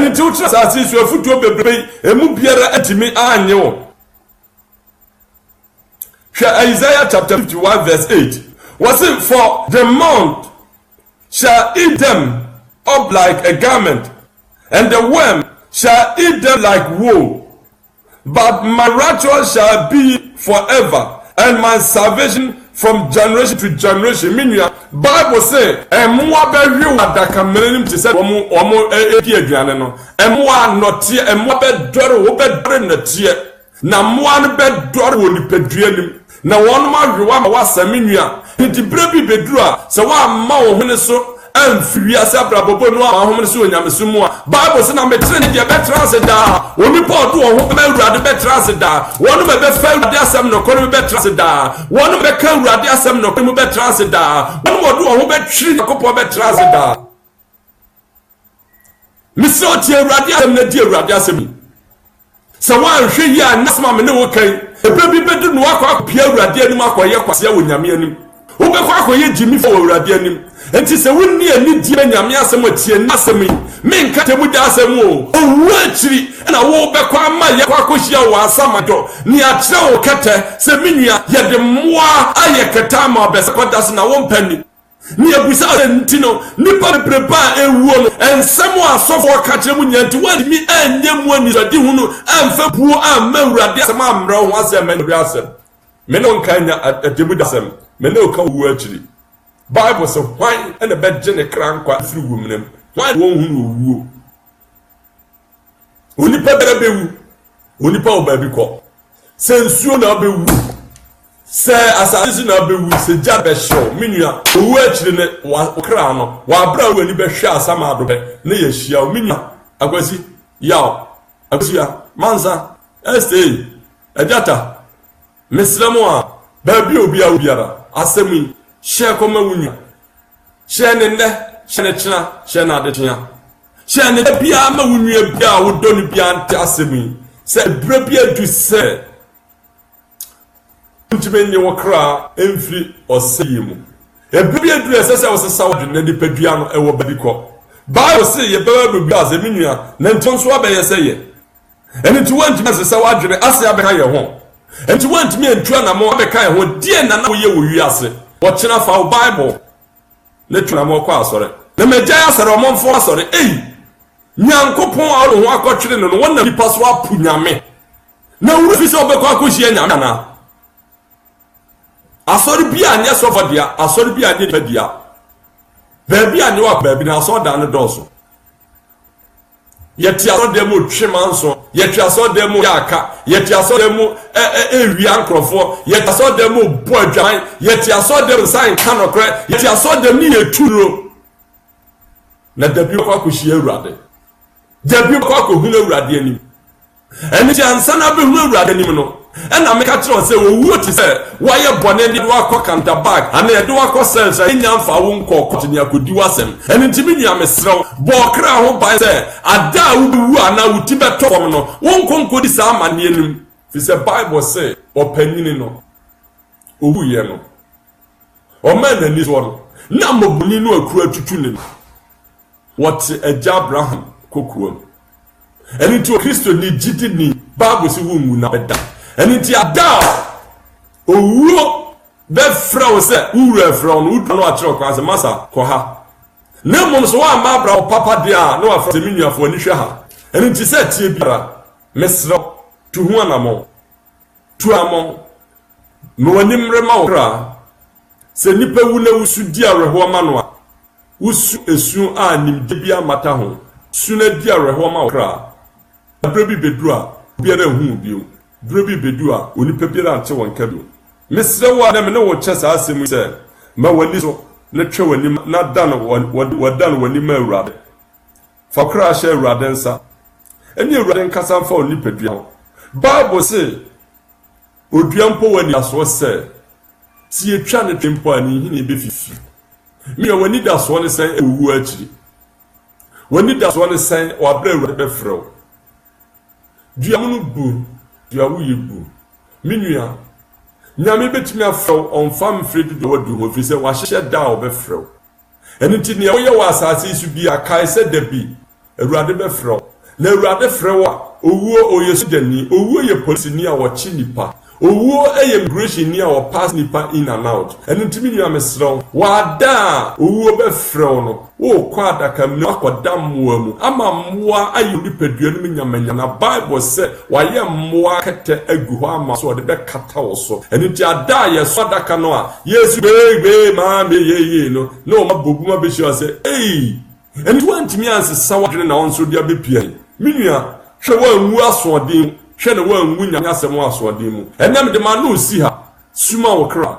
nti wotra sase so futuo bebrebe emu biara atimi anyewo. Isaiah chapter 51 verse 8 was it, for the month shall eat them up like a garment, and the worm shall eat them like wool, but my righteousness shall be forever, and my salvation from generation to generation. Meaning Bible say emwa be wi wadaka merenim ti se omo edi aduane no emwa notie emwa be dore wo be dore natie na moa no be dore wo nipaduanim na won ma hwewa ma wasaminua nti brebi beduru a se wa ma wo hene so amfiri asa brabobo no a ho hene so onyameso mu a Bible say na metre ne de betrase da oni pod wo ho be urade betrase da won me be fa urade asem no ko me betrase da won me ka urade asem no ko me betrase da won mo do wo be twiri kopo betrase da miso tie urade asem na di urade asem se wa hwe ya nasma me ne wo kan ebrebi bedu no akwa pia urade anim akoye kwase wo nyame anim wo be kwa akoye jimi fo urade anim enti se wonni ani die nyame asem atie nasem me nka temu da asem o owu achiri na wo be kwa ma ye kwa kohia wo asamado ni akire wo kete se menua ye de moa aye keta ma be se kodas na wo mpani ni abusa ntino nipa bebreba ewuo no ensemo asofo kachire mu nyanti wani mi anyemu ani radi hunu amfa buo amma urade asem amra ho asem me no asem me no nkanya adebu dasem me no ka wu achiri Bible say why and be gene krankwa afri wumnem why won hunu wuo onipa berebewu onipa obabi ko sensuo na bewu se asasi na bewu se jabe show minua owu achire ne wakra no wa bra wani be hwe asama adobe ne yehia o minua akwasi yaw akwasiya manza stay ajata mislamo a babi obi a obiara asemi she koma wunua she ne nde she ne china she na adechia she ne bia ma wunua bia wodo ne bia ante asemi se bra bia du se ntimenye wokra emfiri oseyemu ebibia du esese osesa wodne dipadua no ewo badiko Bible say ye baba bibia azeminua na ntonso abaye seye enti wantimi esese wadwene ase abeka ye ho enti wantimi entua na mo abeka ye ho die na wo ye wo wiase wo kina fa Bible na tuna mo kwa asore na meja asore o momfo asore nyankopon a ho akotwere no wona nipa so apunyame na wuru fi se obekwa akohia nyame na asori bia anye sofa dia asori bia anye dia baby anye wa baby na so da ne doso ye ti asori dem otwe manso yɛtwe asɔdɛm mu yɛaka yɛtwe asɔdɛm mu ewia nkrɔfoɔ yɛtwe asɔdɛm mu bɔ adwan yɛtwe asɔdɛm nsan ka nɔkorɛ yɛtwe asɔdɛm ne yɛturo na dabi kɔ akɔhyia awurade dabi kɔ akɔhunu awurade anim ɛne ti ansa na bɛhunu awurade anim no ɛna meka kyerɛ sɛ wɔwuo te sɛ wɔyɛ bɔne de wakɔ kantabag ana yɛde wakɔ sɛnsa ɛnya mfa wo nkɔ kɔtene akɔdi wasɛm ɛne nti me nua mesrɛw bɔ ɔkra ho ban sɛ ada a wobɛwu ana wo ti bɛtɔ fam no wonkɔ nkɔdi saa amanneɛ nim fi sɛ bible sɛ ɔpanyini no owuyɛ no ɔma n'ani soɔ no na mmɔbɔni no akura tutu ne no wɔte agya abraham kokurom ɛne nti kristo ni gyidi ni bible sɛ wonwu na bɛda ɛne nti ada owuo bɛfrɛ wo sɛ wowura frɛ no wodua no akyerɛ kwan sɛ masa kɔ ha na mmom so woamma abra wo papa deɛ a na wafrɛ sɛ me nuafoɔ ani hwɛ ha ɛne nti sɛ tie biara mesrɛ tu ho anammɔ tu amɔ ma w'anim rema wo kra sɛ nnipa wu na wosu di awerɛhoɔ ma no a wosu esu a nimgye bi amata ho su na di awerɛhoɔ ma wo kra berɛ bi bɛduru a obiara hu bio berɛ bi bɛduru a onipa biara ante wɔn ka bio mesrɛ wo a na me ne wo kyɛ saa asɛm sɛ ma w'ani so na twɛ w'anim na da no wɔda no w'anim awurade fa kra hyɛ awurade nsa ɛne awurade nkasa mfa wo nipadua ho bible sɛ odua mpo w'ani asoɔ sɛ si yɛtwa ne twempo a ne nhini bɛfifi mea w'ani da soɔ ne sɛn awuwu akyiri w'ani da soɔ ne sɛn wɔabrɛ awurade bɛfrɛ wo dua mu no bu dua woyɛ bu me nua nyame bɛtumi afrɛ wo ɔmfa mfiri dodo wadu hɔ firi sɛ wahyehyɛ da a wɔbɛfrɛ wo ɛno nti nea woyɛ wɔ asase yi so bi a kae sɛ da bi awurade bɛfrɛ wo na awurade frɛ wo a owuo ɔyɛ sogyani owuo yɛ polisini a wɔkye nipa owuo ɛyɛ immigration ni a wɔpass nipa in and out ɛno nti me nua mesrɛ wo wada a owuo bɛfrɛ wo no wokɔ adaka mu akɔda mmoa mu ama mmoa ayɛ nipadua no mu nyamanya na bible sɛ wayɛ mmoa kɛtɛ agu hɔ ama so ɔde bɛkata wo so ɛno nti ada a yɛsɔ adaka no a yesu beegbee maa meyeye no na ɔma bɔbuma bɛhyia sɛ ei ɛno nti woantumi ansesa wadwene na wo nso de abɛpia me nua hwɛ woanwu asoɔden hwɛ na woanwu nyame asɛm asoɔden mu ɛnam de ma no si ha suma wo kra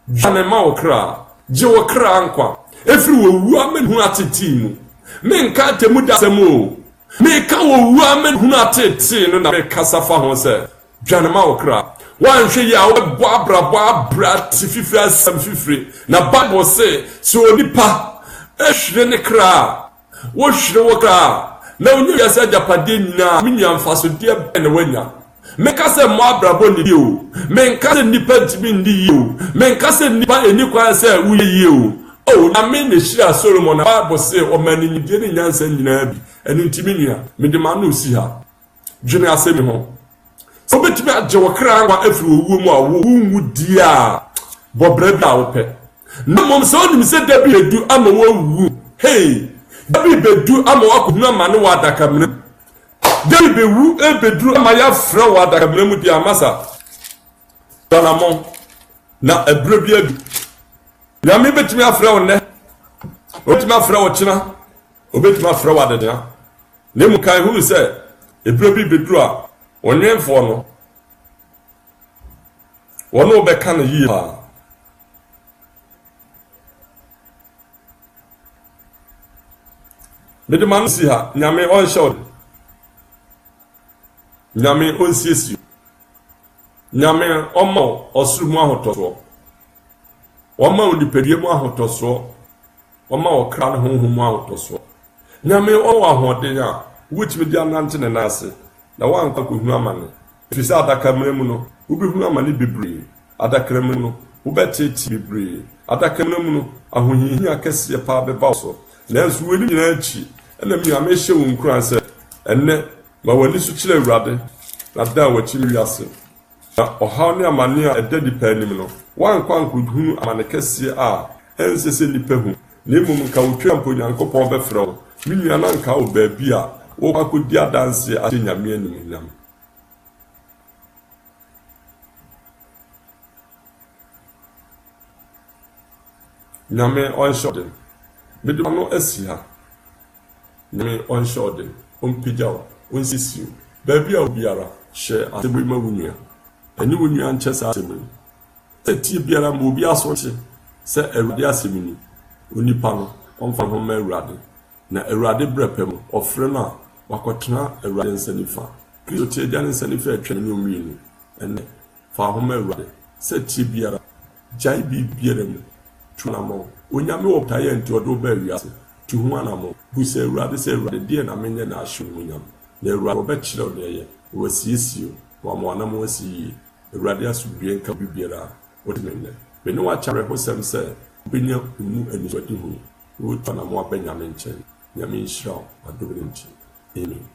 dwane ma wo kra gye wo kra nkwa efiri wo wu amenhu atete mu menka temu da asɛm o meka wo wu amenhu atete no na mekasa fa ho sɛ dwane ma wo kra wanhwɛ yi a wobɔ abrabɔ abra te fifiri asɛm fifiri na bible sɛ sɛ onipa ehwere ne kra wo hwere wo kra na onye yasa japade nyina minya mfasodeɛ bɛn na wanya meka sɛ mo abrabɔ ne bio menka sɛ nipa ntimi ndi yio menka sɛ nipa eni kwan sɛ wo yio o na me ne hyira Solomon na Bible sɛ ɔmani nyidie ne nyansa nyinaa bi ɛno ntimi nua mede ma no si ha dwene asɛm ho so betimi agye wo kra ngwa afiri owuo mu a wo nwu di a bɔbrɛ bi a wopɛ na mom sɛ onim sɛ da bi edu ama wo wu hey dabi bedu ama wakohunu ama ne wadaka mene dabi bewu beduru ama ya frɛ wadaka mene mu di amasa danamon na ebre bi adu nyame betumi afrɛ wo nɛ obetumi afrɛ wo kyena obetumi afrɛ wo adedea ne mu kan hu sɛ ebre bi beduru a onwenfo no wono bɛka no yie ha mede ma no si ha nyame ɔnhyɛ wo nyame ɔnsiesie nyame ɔma ɔsoro mu ahotɔsoɔ ɔma wo nipadua mu ahotɔsoɔ ɔma wo kra no honhom mu ahotɔsoɔ nyame ɔwɔ ahoɔden a wotumi de anante ne n'ase na woankɔ akɔhunu amane ɛfiri sɛ adaka mmerɛ mu no wobɛhunu amane bebree adakra mu no wobɛtete bebree adaka mmerɛ mu no ahohiahia kɛseɛ paa bɛba wo so nanso w'ani nyinaa akyi ɛna nyame hyɛ wo nkuran sɛ ɛnnɛ ma w'ani so kyerɛ awurade na da a wakyi no wiase na ɔhaw ne amane a ɛda nipa anim no woankɔ ankɔhunu amane kɛseɛ a ɛnsɛ sɛ nipa hu na mmom nka wotwa mpo Nyankopɔn bɛfrɛ wo me nua na nka wo baabi a wokɔ akɔdi adanse ahyɛ nyame animuonyam nyame ɔnhyɛ ɔden mede ma no asi ha nyame ɔnhyɛ ɔden ɔmpagya wo ɔnsisi wo Baby Obiara, share at the Wimabunia. And you will be on chess assembly. Say Tia Biara will be assorted, say a radiasimini, Unipano, on from home radi. Na Erade Brepem, or Frena, Wakotna, a radin senifa. Create Jan Senifa training meaning, and for home radi. Say Tia Biara, Jai be Bierem, Tunamo, Unyami of Tayan to a doberias, to Huanamo, who say rather say rather dear Naminian Ashun William. The Robert Chilo there was you, one more see, the radius would be a cabiera, what minute. We know what Charlie Hossam said, Binya, who knew and is what you would turn a more Benjamin Chen, Yamin Shaw, or Dublin. Amen.